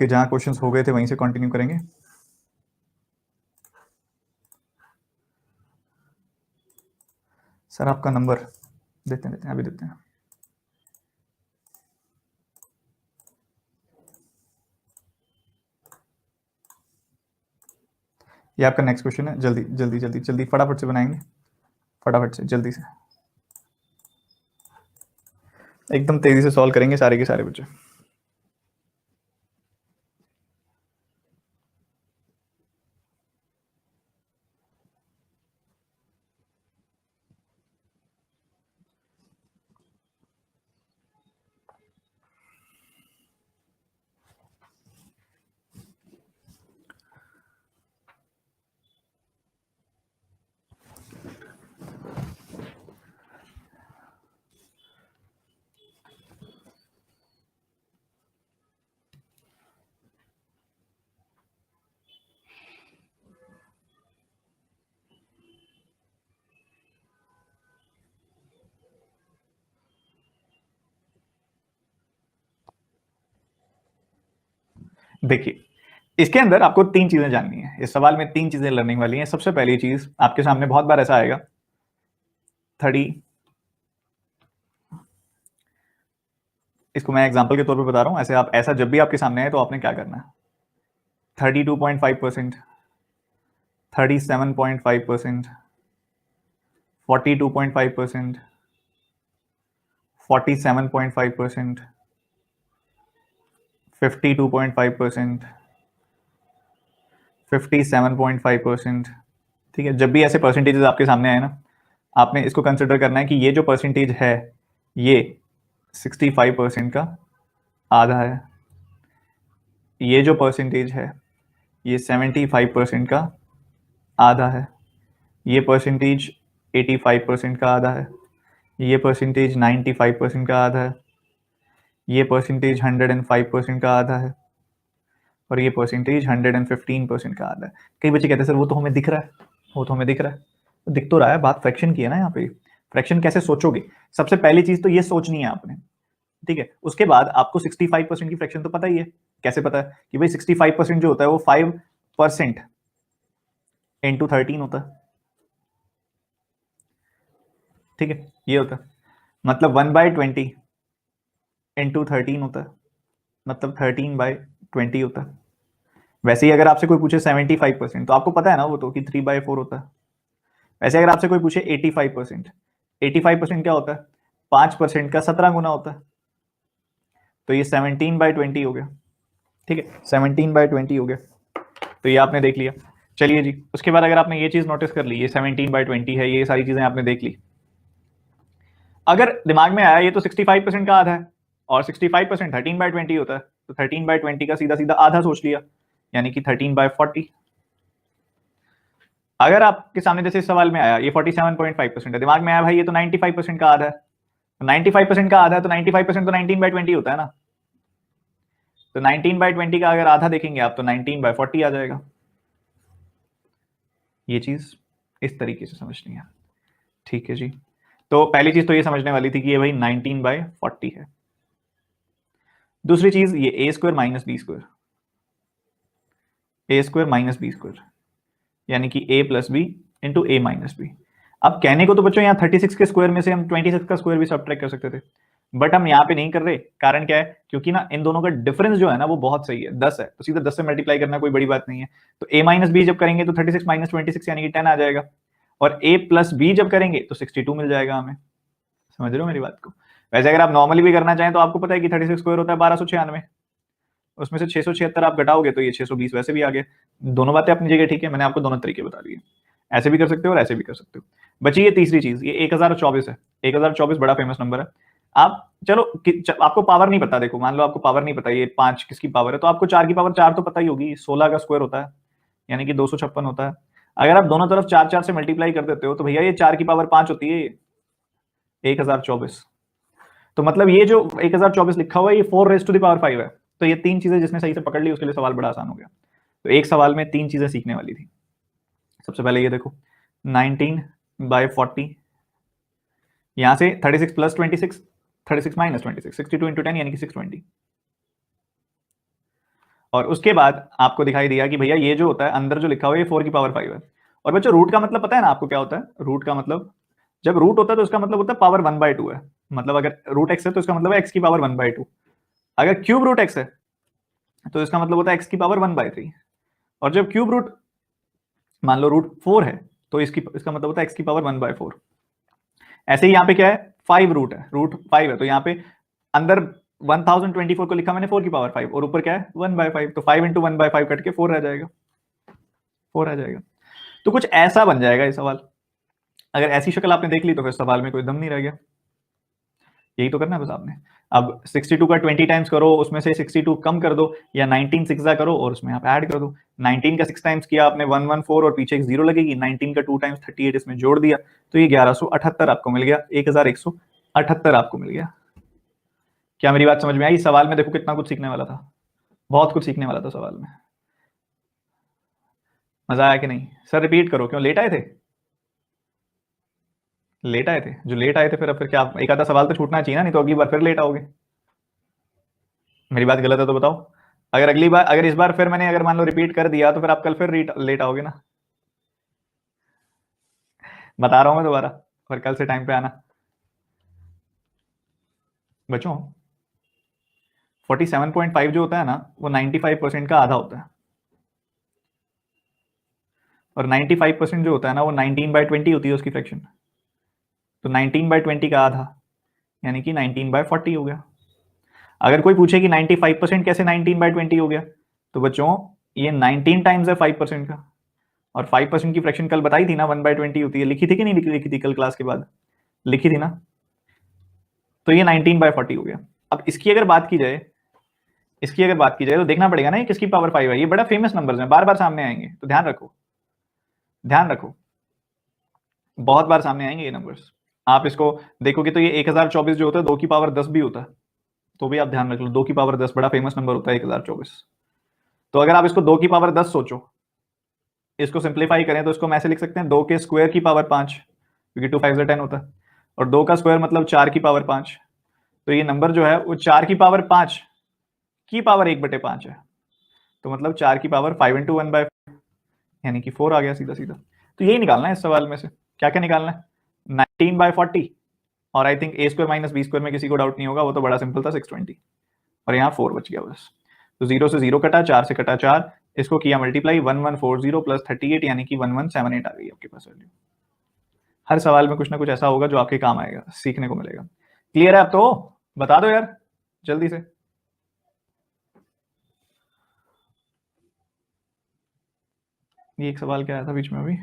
आपके जहां क्वेश्चंस हो गए थे वहीं से कंटिन्यू करेंगे। सर आपका नंबर देते हैं अभी देते हैं। ये आपका नेक्स्ट क्वेश्चन है, जल्दी जल्दी जल्दी जल्दी फटाफट से बनाएंगे, फटाफट से जल्दी से एकदम तेजी से सॉल्व करेंगे सारे के सारे बच्चे। देखिए इसके अंदर आपको तीन चीजें जाननी है, इस सवाल में तीन चीजें लर्निंग वाली हैं। सबसे पहली चीज आपके सामने बहुत बार ऐसा आएगा 30, इसको मैं एग्जांपल के तौर पे बता रहा हूं, ऐसे आप ऐसा जब भी आपके सामने आए तो आपने क्या करना है, 32.5%, 37.5%, 42.5%, 47.5%, 52.5%, 57.5%। ठीक है, जब भी ऐसे परसेंटेजेस आपके सामने आए ना, आपने इसको कंसिडर करना है कि ये जो परसेंटेज है ये 65% का आधा है, ये जो परसेंटेज है ये 75% का आधा है, ये परसेंटेज 85% का आधा है, ये परसेंटेज 95% का आधा है, ये परसेंटेज 105% का आधा है, और ये परसेंटेज 115% का आधा है। कई बच्चे कहते हैं सर वो तो हमें दिख रहा है, वो तो हमें दिख रहा है, तो दिख तो रहा है, बात फ्रैक्शन की है ना। यहाँ पे फ्रैक्शन कैसे सोचोगे, सबसे पहली चीज तो ये सोचनी है आपने, ठीक है। उसके बाद आपको 65% की फ्रैक्शन तो पता ही है, कैसे पता है कि भाई 65% जो होता है वो 5% इंटू 13 होता है, ठीक है, ये होता है, मतलब 1/20 इंटू 13 होता है, मतलब 13/20 होता है। वैसे ही अगर आपसे कोई पूछे 75% तो आपको पता है ना वो तो कि 3/4 होता है। वैसे अगर आपसे कोई पूछे 85%, 85% क्या होता है, 5% का 17 गुना होता है, तो ये 17/20 हो गया, ठीक है, 17/20 हो गया, तो ये आपने देख लिया। चलिए जी, उसके बाद अगर आपने ये चीज नोटिस कर ली, ये 17/20 है, ये सारी चीजें आपने देख ली, अगर दिमाग में आया ये तो 65% का आधा है और 65% 13/20 होता है, तो 13/20 का सीधा सीधा आधा सोच लिया, यानी कि 13/40। अगर आपके सामने जैसे इस सवाल में आया ये 47.5% है, दिमाग में आया भाई ये तो 95% का आधा है, 95% का आधा है तो 95% तो 19/20 होता है ना, तो 19/20 का अगर आधा देखेंगे आप तो 19/40 आ जाएगा। ये चीज इस तरीके से समझनी है, ठीक है जी। तो पहली चीज तो ये समझने वाली थी कि ये भाई 19/40 है। दूसरी चीज ये a square minus B square, a square minus B square, यानी कि a plus B into A minus B. अब कहने को तो बच्चों यहाँ 36 के स्क्वायर में से हम 26 का स्क्वायर भी सब्ट्रैक्ट कर सकते थे, बट हम यहाँ पे नहीं कर रहे। कारण क्या है, क्योंकि ना इन दोनों का डिफरेंस जो है ना वो बहुत सही है, 10 है, तो सीधा 10 से मल्टीप्लाई करना कोई बड़ी बात नहीं है। तो a माइनस बी जब करेंगे तो 36 माइनस 26 यानी कि 10 आ जाएगा, और a प्लस बी जब करेंगे तो 62 मिल जाएगा हमें। समझ रहे हो मेरी बात को। वैसे अगर आप नॉर्मली भी करना चाहें तो आपको पता है कि 36 स्क्वायर होता है 1296, उसमें से 676 आप घटाओगे तो ये 620 वैसे भी आ गए। दोनों बातें अपनी जगह ठीक है, मैंने आपको दोनों तरीके बता दिए, ऐसे भी कर सकते हो और ऐसे भी कर सकते हो। बची ये तीसरी चीज, ये 1024 है, 1024 बड़ा फेमस नंबर है। आप चलो आपको पावर नहीं पता, देखो मान लो आपको पावर नहीं पता ये 5 किसकी पावर है, तो आपको 4 की पावर 4 तो पता ही होगी, 16 का स्क्वायर होता है यानी कि 256 होता है। अगर आप दोनों तरफ 4 से मल्टीप्लाई कर देते हो तो भैया ये 4 की पावर 5 होती है, 1024। तो मतलब ये जो 1024 लिखा हुआ है ये 4⁵5 है। तो ये तीन चीजें जिसने सही से पकड़ ली उसके लिए सवाल बड़ा आसान हो गया। तो एक सवाल में तीन चीजें सीखने वाली थी। सबसे पहले ये देखो 19/40, यहां से 36 प्लस 26, 36 माइनस 26, 62 इंटू 10 यानी कि 620, और उसके बाद आपको दिखाई दिया कि भैया ये जो होता है अंदर जो लिखा हुआ है ये 4 की पावर 5 है। और बच्चों रूट का मतलब पता है ना आपको क्या होता है? रूट का मतलब जब रूट होता है तो उसका मतलब होता है पावर 1/2 है। मतलब अगर रूट एक्स है तो इसका मतलब है एक्स की पावर 1/2। अगर क्यूब रूट एक्स है तो इसका मतलब होता है एक्स की पावर 1/3। और जब क्यूब रूट मान लो रूट 4 है तो इसका मतलब होता है एक्स की पावर 1/4। ऐसे ही यहाँ पे क्या है, 5 रूट है, रूट 5 है तो यहाँ पे अंदर 1024 को लिखा मैंने 4 की पावर 5 और ऊपर क्या है 1/5, तो 5 इंटू 1/5 कट के 4 रह जाएगा, 4 रह जाएगा। तो कुछ ऐसा बन जाएगा ये सवाल। अगर ऐसी शक्ल आपने देख ली तो फिर सवाल में कोई दम नहीं रह गया। यही तो करना है बस आपने। अब 62 का 20 टाइम्स करो, उसमें से 62 कम कर दो, या 19 सिक्सा करो और उसमें आप ऐड कर दो। 19 का 6 टाइम्स किया आपने 114 और पीछे एक 0 लगेगी। 19 का 2 टाइम्स 38 इसमें जोड़ दिया तो ये 1178 आपको मिल गया, 1178 आपको मिल गया। क्या मेरी बात समझ में आई? सवाल में देखो कितना कुछ सीखने वाला था, बहुत कुछ सीखने वाला था सवाल में। मजा आया कि नहीं? सर रिपीट करो, क्यों लेट आए थे? लेट आए थे? जो लेट आए थे फिर क्या एक आधा सवाल तो छूटना चाहिए ना, नहीं तो अगली बार फिर लेट आओगे। मेरी बात गलत है तो बताओ। अगर अगली बार, अगर इस बार फिर मैंने अगर मान लो रिपीट कर दिया तो फिर आप कल फिर लेट आओगे ना। बता रहा हूं मैं दोबारा, पर कल से टाइम पे आना। बच्चों 47.5 जो होता है ना वो 95% का आधा होता है, और 95% जो होता है ना वो 19/20 होती है उसकी फ्रैक्शन। तो 19/20 का आधा यानी कि 19/40 हो गया। अगर कोई पूछे कि 95% कैसे 19/20 हो गया, तो बच्चों ये 19 टाइम्स है 5% का, और 5% की फ्रैक्शन कल बताई थी ना 1/20 होती है। लिखी थी कि नहीं लिखी थी कल क्लास के बाद? लिखी थी ना। तो ये 19/40 हो गया। अब इसकी अगर बात की जाए तो देखना पड़ेगा ना ये किसकी पावर 5 है। ये बड़ा फेमस नंबर्स हैं, बार बार सामने आएंगे, तो ध्यान रखो, ध्यान रखो, बहुत बार सामने आएंगे ये नंबर्स। आप इसको देखोगे तो ये 1024 जो होता है 2 की पावर 10 भी होता है, तो भी आप ध्यान रख लो 2 की पावर 10 बड़ा फेमस नंबर होता है 1024। तो अगर आप इसको 2 की पावर 10 सोचो, इसको सिंप्लीफाई करें तो इसको हम ऐसे लिख सकते हैं 2 के स्क्वायर की पावर 5, क्योंकि 2 5 10 होता है, और 2 का स्क्वायर मतलब 4 की पावर 5। तो ये नंबर जो है वो 4 की पावर 5 की पावर 1/5 है, तो मतलब 4 की पावर 5 इंटू 1/5 यानी कि 4 आ गया सीधा सीधा। तो यही निकालना है इस सवाल में से। क्या क्या निकालना है? 19/40, और I think a² minus b² में किसी को डाउट नहीं होगा, वो तो बड़ा सिंपल था 620, और यहाँ 4 बच गया बस। तो 0 से 0 कटा, 4 से कटा 4, इसको किया मल्टीप्लाई 1140 प्लस 38 यानी कि 1178 आ गई आपके पास वैल्यू। हर सवाल में कुछ ना कुछ ऐसा होगा जो आपके काम आएगा, सीखने को मिलेगा। क्लियर है अब तो? बता दो यार जल्दी से। ये एक सवाल क्या आया था बीच में अभी,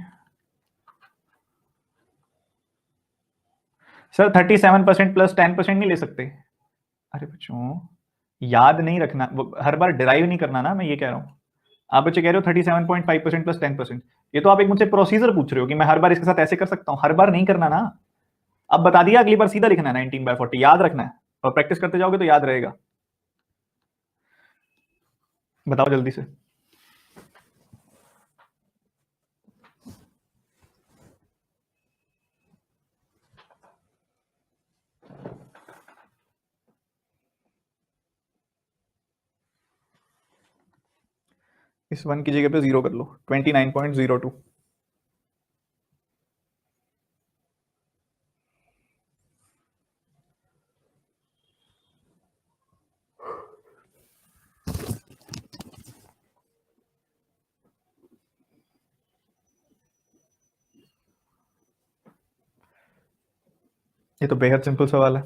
सर 37% प्लस 10% नहीं ले सकते? अरे बच्चों याद नहीं रखना, हर बार डिराइव नहीं करना ना, मैं ये कह रहा हूँ। आप बच्चे कह रहे हो 37.5% प्लस 10%, ये तो आप एक मुझसे प्रोसीजर पूछ रहे हो कि मैं हर बार इसके साथ ऐसे कर सकता हूँ, हर बार नहीं करना ना। अब बता दिया, अगली बार सीधा लिखना है 19/40, याद रखना है, और प्रैक्टिस करते जाओगे तो याद रहेगा। बताओ जल्दी से। इस 1 की जगह पे 0 कर लो, 29.02। ये तो बेहद सिंपल सवाल है।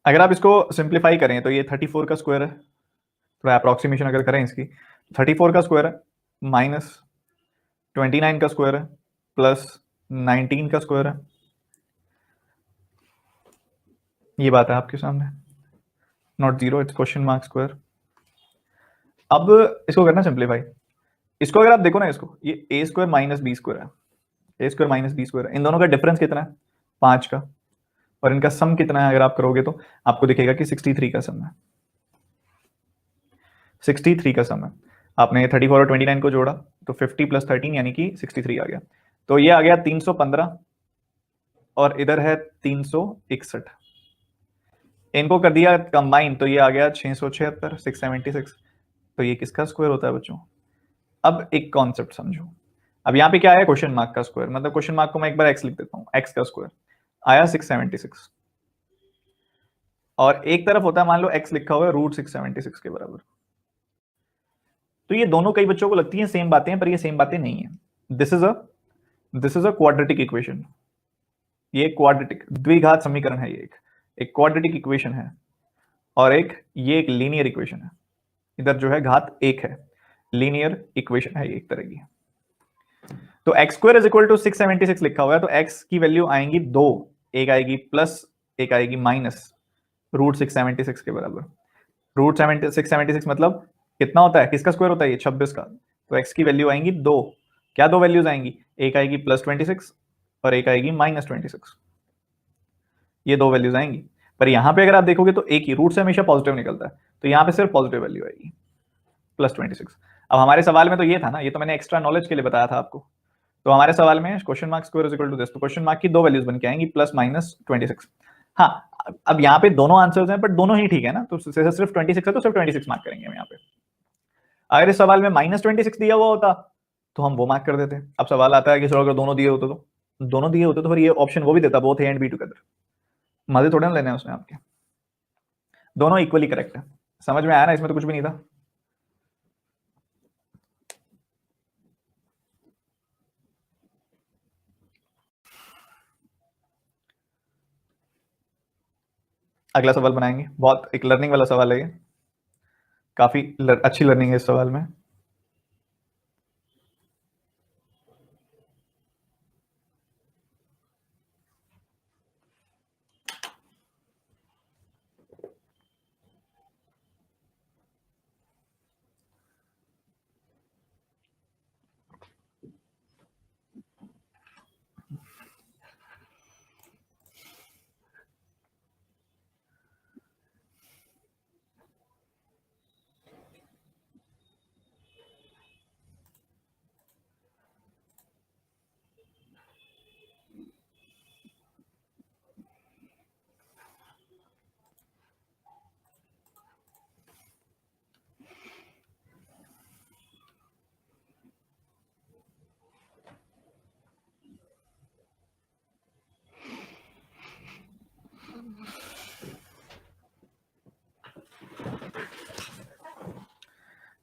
अगर आप इसको सिंप्लीफाई करें तो ये 34 का स्क्वायर है, थोड़ा अप्रोक्सीमेशन अगर करें इसकी, 34 का स्क्वायर है माइनस 29 का स्क्वायर है प्लस 19 का स्क्वायर है। ये बात है आपके सामने, not zero, it's question mark square. अब इसको करना सिंप्लीफाई। इसको अगर आप देखो ना, इसको ये a² माइनस b² है, a² माइनस b², इन दोनों का डिफरेंस कितना है? 5 का, और इनका सम कितना है? अगर आप करोगे तो आपको दिखेगा कि 63 का सम है, 63 का सम है। आपने 34 और 29 को जोड़ा तो 50 प्लस 13 यानी कि 63 आ गया। तो ये आ गया 315, और इधर है 361। इनको कर दिया कंबाइन तो ये आ गया 676 676। तो ये किसका स्क्वायर होता है बच्चों? अब एक कॉन्सेप्ट समझो। अब यहाँ पे क्या आया? क्वेश्चन मार्क का स्क्वायर, मतलब क्वेश्चन मार्क को मैं एक बार एक्स लिख देता हूँ, एक्स का स्क्वायर आया 676। और एक तरफ होता है मान लो एक्स लिखा हुआ है √676 के बराबर। तो ये दोनों कई बच्चों को लगती हैं सेम बातें हैं, पर ये सेम बातें नहीं है। This is a quadratic equation. ये क्वाड्रेटिक द्विघात समीकरण है। ये एक क्वाड्रेटिक इक्वेशन है और ये एक लीनियर इक्वेशन है। इधर जो है घात एक है, लीनियर इक्वेशन है ये एक तरह की। तो X square is equal to 676 लिखा हुआ है, तो एक्स की वैल्यू आएंगी दो, एक आएगी प्लस, एक आएगी माइनस √676 के बराबर। √676 मतलब कितना होता है? किसका स्क्वायर होता है ये? 26 का। तो एक्स की वैल्यू आएंगी दो। क्या दो वैल्यूज आएंगी? एक आएगी +26 और एक आएगी -26। ये दो वैल्यूज आएंगी। पर यहां पे अगर आप देखोगे तो एक ही रूट से हमेशा पॉजिटिव निकलता है, तो यहां पे सिर्फ पॉजिटिव वैल्यू आएगी +26। अब हमारे सवाल में तो ये था ना, ये तो मैंने एक्स्ट्रा नॉलेज के लिए बताया था आपको। तो हमारे सवाल में question mark square is equal to this, तो क्वेश्चन मार्क की दो वैल्यूज बन के आएंगी +-26। हाँ, अब यहाँ पे दोनों आंसर्स हैं, बट दोनों ही ठीक है ना, तो सिर्फ 26 है तो सिर्फ 26 मार्क करेंगे हम यहाँ पे। अगर इस सवाल में -26 दिया हुआ होता तो हम वो मार्क कर देते। अब सवाल आता है कि सर अगर दोनों दिए होते तो फिर ये ऑप्शन वो भी देता, both A and be together. मजे थोड़े ना लेने हैं उसमें आपके, दोनों इक्वली करेक्ट है। समझ में आया ना? इसमें तो कुछ भी नहीं था। अगला सवाल बनाएंगे, बहुत एक लर्निंग वाला सवाल है ये, काफी अच्छी लर्निंग है इस सवाल में।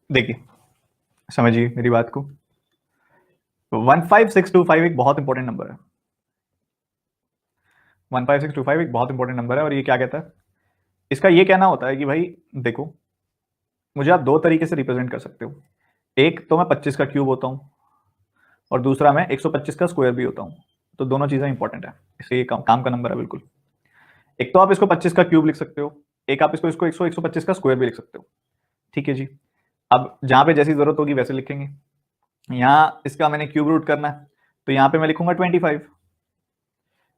देखिए समझिए मेरी बात को, 15625 एक बहुत इंपॉर्टेंट नंबर है। 15625 एक बहुत इंपॉर्टेंट नंबर है, और ये क्या कहता है? इसका ये कहना होता है कि भाई देखो, मुझे आप दो तरीके से रिप्रेजेंट कर सकते हो। एक तो मैं 25 का क्यूब होता हूं, और दूसरा मैं 125 का स्क्वायर भी होता हूं। तो दोनों चीजें इंपॉर्टेंट है, इसलिए ये काम का नंबर है बिल्कुल। एक तो आप इसको 25 का क्यूब लिख सकते हो, एक आप इसको 125 का स्क्वायर भी लिख सकते हो। ठीक है जी। अब जहां पे जैसी जरूरत होगी वैसे लिखेंगे। यहाँ इसका मैंने क्यूब रूट करना है, तो यहाँ पे मैं लिखूंगा 25।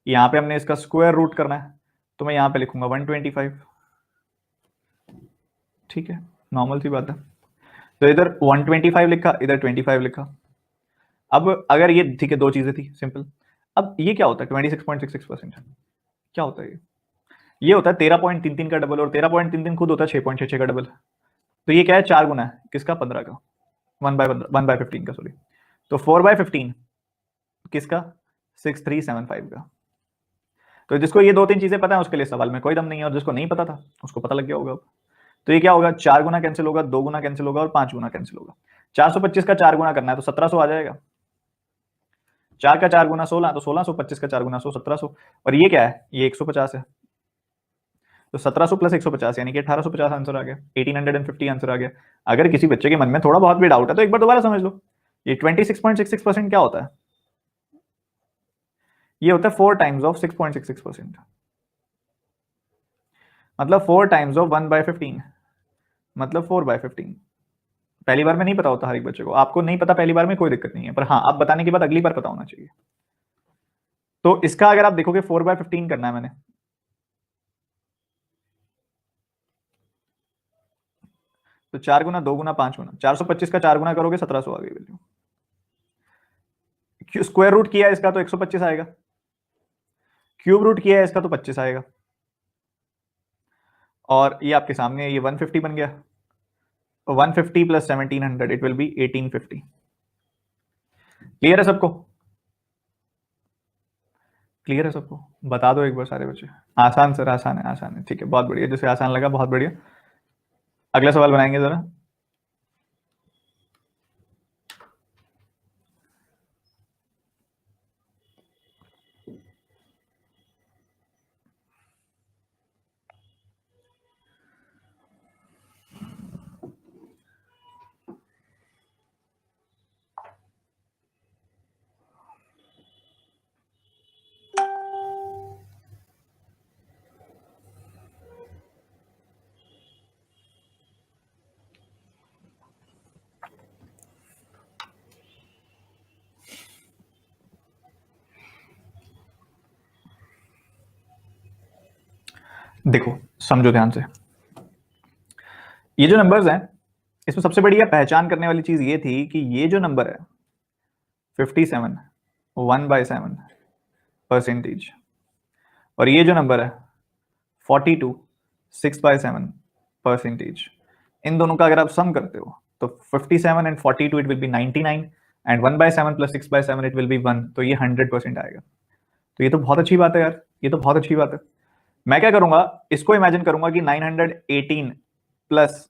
यहाँ पे हमने इसका स्क्वायर रूट करना है, तो मैं यहाँ पे लिखूंगा 125। ठीक है, नॉर्मल सी बात है। तो इधर 125 लिखा, इधर 25 लिखा। अब अगर ये ठीक है, दो चीजें थी सिंपल। अब ये क्या होता है 26.66%? क्या होता है ये होता है 13.33 का डबल, और 13.33 खुद होता है 6.66 का डबल। तो ये क्या है? 4 गुना है किसका? 15 का, 1/15 का, सॉरी। तो 4/15 किसका? 6375 का। तो जिसको ये दो तीन चीजें पता है उसके लिए सवाल में कोई दम नहीं है, और जिसको नहीं पता था उसको पता लग गया होगा अब। तो ये क्या होगा? 4 गुना कैंसिल होगा, 2 गुना कैंसिल होगा, और 5 गुना कैंसिल होगा। 425 का 4 गुना करना है तो 1700 आ जाएगा। 4 का 4 गुना 16, तो 1600, 25 का 4 गुना 100, 1700। और ये क्या है? ये 150 है। तो 1700 + 150 यानी कि 1850 आंसर आ गया, 1850 आंसर आ गया। अगर किसी बच्चे के मन में थोड़ा बहुत भी डाउट है तो एक बार दोबारा समझ लो। ये 26.66% क्या होता है? ये होता है 4 टाइम्स ऑफ 6.66%, मतलब 4 टाइम्स ऑफ 1/15, मतलब 4/15। पहली बार में नहीं पता होता हर एक बच्चे को। आपको नहीं पता पहली बार में, कोई दिक्कत नहीं है, पर हाँ आप बताने के बाद अगली बार पता होना चाहिए। तो इसका अगर आप देखोगे 4/15 करना है मैंने, तो 4 गुना 2 गुना 5 गुना, 425 का 4 गुना करोगे 1700 आ गई वैल्यू। स्क्वायर रूट किया है इसका तो 125 आएगा, क्यूब रूट किया है इसका तो 25 आएगा। और ये आपके सामने ये 150 बन गया, 150 plus 1700 it will be 1850। Clear है सबको? क्लियर है सबको? बता दो एक बार सारे बच्चे। आसान सर, आसान है, आसान है, ठीक है, बहुत बढ़िया, जैसे आसान लगा बहुत बढ़िया। अगला सवाल बनाएंगे जरा। देखो समझो ध्यान से, ये जो नंबर्स हैं इसमें सबसे बढ़िया पहचान करने वाली चीज ये थी कि ये जो नंबर है 57 1/7 परसेंटेज, और ये जो नंबर है 42 6/7 परसेंटेज, इन दोनों का अगर आप सम करते हो तो 57 and 42 it will be 99 and 1/7 plus 6/7 it will be 1, तो ये 100% आएगा। तो ये तो बहुत अच्छी बात है यार, ये तो बहुत अच्छी बात है। मैं क्या करूंगा, इसको इमेजिन करूंगा कि 918 प्लस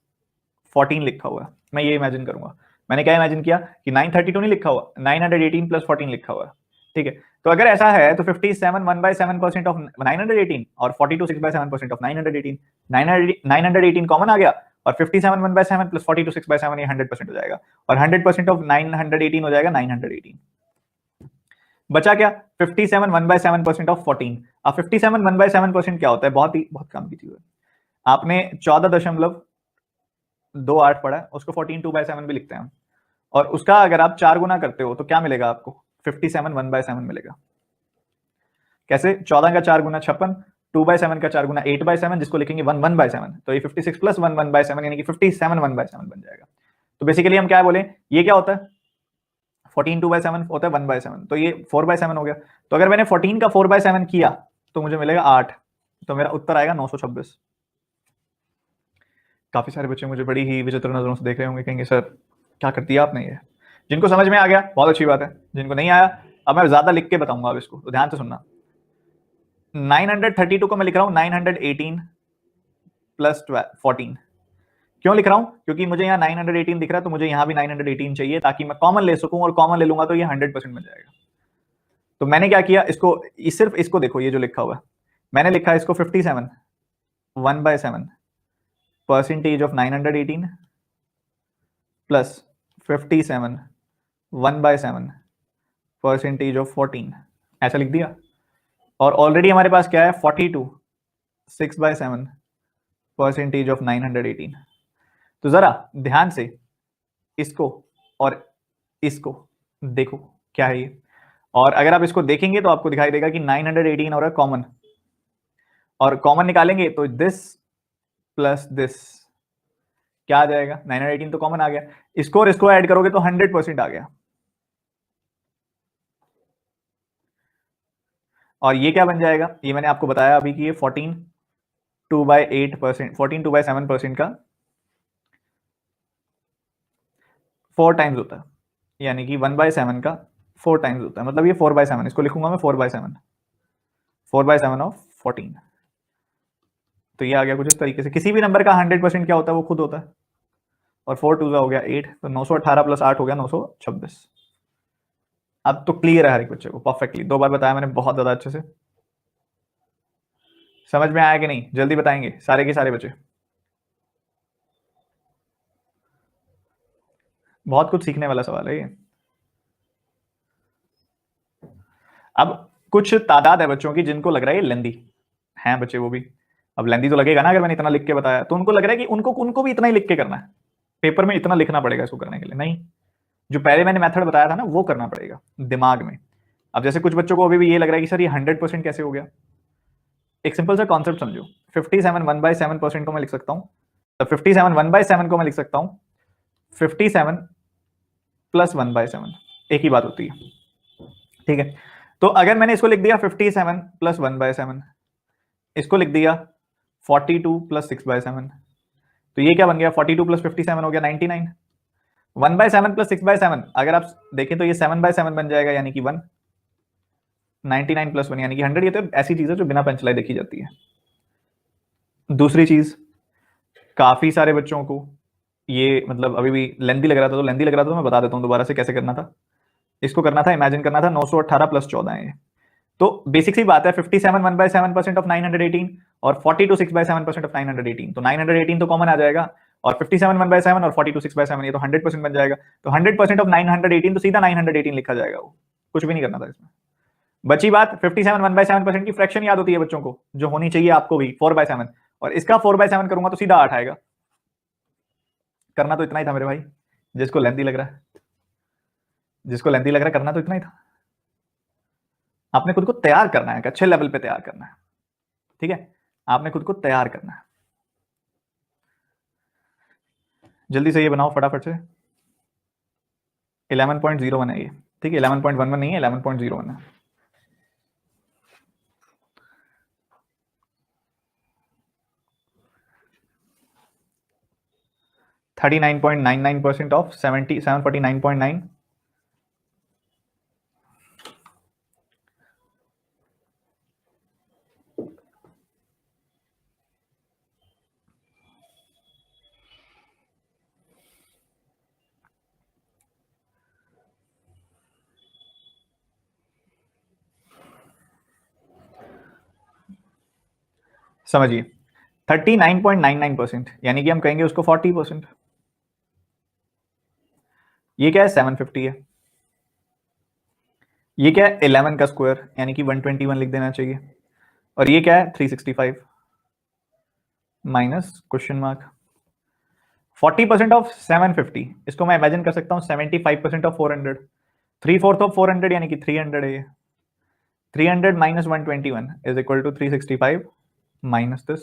14 लिखा हुआ है, मैं ये इमेजिन करूंगा। मैंने क्या इमेजिन किया कि 932 नहीं लिखा हुआ, 918 प्लस 14 लिखा हुआ है, ठीक है। तो अगर ऐसा है तो 57 1/7% ऑफ 918 और 42 6/7% ऑफ 918, 918 कॉमन आ गया और 57 1/7 प्लस 42 6/7 ये 100% हो जाएगा, और 100% ऑफ 918 हो जाएगा 918। बचा क्या? 57 1/7% ऑफ 14। अब 57 1/7% क्या होता है? बहुत काम की चीज है। आपने 14.28 पढ़ा है, उसको 14 2/7 भी लिखते हैं, और उसका अगर आप 4 गुना करते हो तो क्या मिलेगा आपको? 57 1/7 मिलेगा। कैसे? 14 का 4 गुना 56, 2/7 का 4 गुना 8/7, जिसको लिखेंगे 1 1/7, तो ये 56 प्लस 1 1/7 यानी कि 57 1/7 बन जाएगा। तो बेसिकली हम क्या बोले, ये क्या होता है? 14 2/7 होता है 1/7, तो ये 4/7 हो गया। तो अगर मैंने 14 का 4/7 किया तो मुझे मिलेगा 8, तो मेरा उत्तर आएगा 926। काफी सारे बच्चे मुझे बड़ी ही विचित्र नजरों से देख रहे होंगे, कहेंगे सर क्या कर दिया आपने ये। जिनको समझ में आ गया बहुत अच्छी बात है, जिनको नहीं आया अब मैं ज्यादा लिख के बताऊंगा, अब इसको तो ध्यान से सुनना। 932 को मैं लिख रहा हूं 918 प्लस 14। क्यों लिख रहा हूं? क्योंकि मुझे यहाँ 918 दिख रहा है, तो मुझे यहाँ भी 918 चाहिए ताकि मैं कॉमन ले सकूं, और कॉमन ले लूंगा तो ये 100% बन जाएगा। तो मैंने क्या किया, इसको सिर्फ इसको देखो, ये जो लिखा हुआ है मैंने लिखा है इसको 57 1/7 percentage of 918 plus 57 1/7 percentage of 14, ऐसा लिख दिया। और ऑलरेडी हमारे पास क्या है? 42 6/7 परसेंटेज ऑफ 918। तो जरा ध्यान से इसको और इसको देखो क्या है ये, और अगर आप इसको देखेंगे तो आपको दिखाई देगा कि 918 हो रहा है कॉमन, और कॉमन निकालेंगे तो दिस प्लस दिस क्या आ जाएगा? 918 तो कॉमन आ गया, इसको और इसको ऐड करोगे तो 100% आ गया। और ये क्या बन जाएगा? ये मैंने आपको बताया अभी कि ये 14 2/8%, 14 2/7% का 4 टाइम्स होता है, यानी कि 1/7 का 4 टाइम्स होता है, मतलब ये 4/7, इसको लिखूंगा मैं 4/7, 4/7 ऑफ 14। तो ये आ गया कुछ इस तरीके से। किसी भी नंबर का 100% क्या होता है? वो खुद होता है, और 4 2 हो गया 8, तो 918 प्लस 8 हो गया 926। अब तो क्लियर है हर एक बच्चे को परफेक्टली, 2 बार बताया मैंने बहुत ज्यादा अच्छे से। समझ में आया कि नहीं? जल्दी बताएंगे सारे के सारे बच्चे। बहुत कुछ सीखने वाला सवाल है ये। अब कुछ तादाद है बच्चों की जिनको लग रहा है ये लेंदी हैं बच्चे, वो भी अब लेंदी तो लगेगा ना अगर मैंने इतना लिख के बताया, तो उनको लग रहा है कि उनको उनको भी इतना ही लिख के करना है, पेपर में इतना लिखना पड़ेगा इसको करने के लिए। नहीं, जो पहले मैंने मेथड बताया था ना वो करना पड़ेगा दिमाग में। अब जैसे कुछ बच्चों को अभी भी ये लग रहा है कि सर ये 100% कैसे हो गया। एक सिंपल सा कॉन्सेप्ट समझो, 57 1/7% को मैं लिख सकता हूँ, तो 57 1/7 को मैं लिख सकता हूँ 57 प्लस 1/7, एक ही बात होती है, ठीक है। तो अगर मैंने इसको लिख दिया 57 प्लस 1/7, इसको लिख दिया 42 प्लस 6/7, तो ये क्या बन गया 42 प्लस 57 हो गया 99। 1/7 प्लस 6/7 अगर आप देखें तो ये 7/7 बन जाएगा, यानी कि 1। 99 प्लस 1 यानी कि 100। ये तो ऐसी चीज है जो बिना पेन चलाए देखी जाती है। दूसरी चीज, काफी सारे बच्चों को ये मतलब अभी भी लेंथी लग रहा था, तो लेंथी लग रहा था तो मैं बता देता हूँ दोबारा से कैसे करना था। इसको करना था, इमेजिन करना था 918 प्लस 14 है ये। तो बेसिक सी बात है, 57 1/7% ऑफ 918 और 42 6/7% ऑफ 918, तो 918 तो कॉमन आ जाएगा, और 57 1/7 और 42 6/7 ये तो 100% बन जाएगा। तो 100% ऑफ 918 तो सीधा 918 लिखा जाएगा, वो कुछ भी नहीं करना था इसमें। बची बात 57 1/7% की फ्रैक्शन याद होती है बच्चों को, जो होनी चाहिए आपको भी 4/7, और इसका 4/7 करूंगा तो सीधा 8 आएगा। करना तो इतना ही था मेरे भाई, जिसको लेंथी लग रहा है, जिसको लेंथी लग रहा है, करना तो इतना ही था। आपने खुद को तैयार करना है, अच्छे लेवल पे तैयार करना है, ठीक है, आपने खुद को तैयार करना है। जल्दी से ये बनाओ फटाफट से। 11.01 है ये, ठीक है, 11.11 नहीं है, 11.01 है। $39.99% ऑफ 749.9। समझिए 39.99%, यानी कि हम कहेंगे उसको 40%। ये क्या है 750 है। ये क्या है 11 का स्क्वायर, यानी कि 121 लिख देना चाहिए। और ये क्या है 365 माइनस क्वेश्चन मार्क। 40% ऑफ 750, इसको मैं इमेजिन कर सकता हूँ 75% ऑफ 400। 3/4 ऑफ 400 यानी कि 300 है ये। 300 minus 121 is equal to 365 minus this.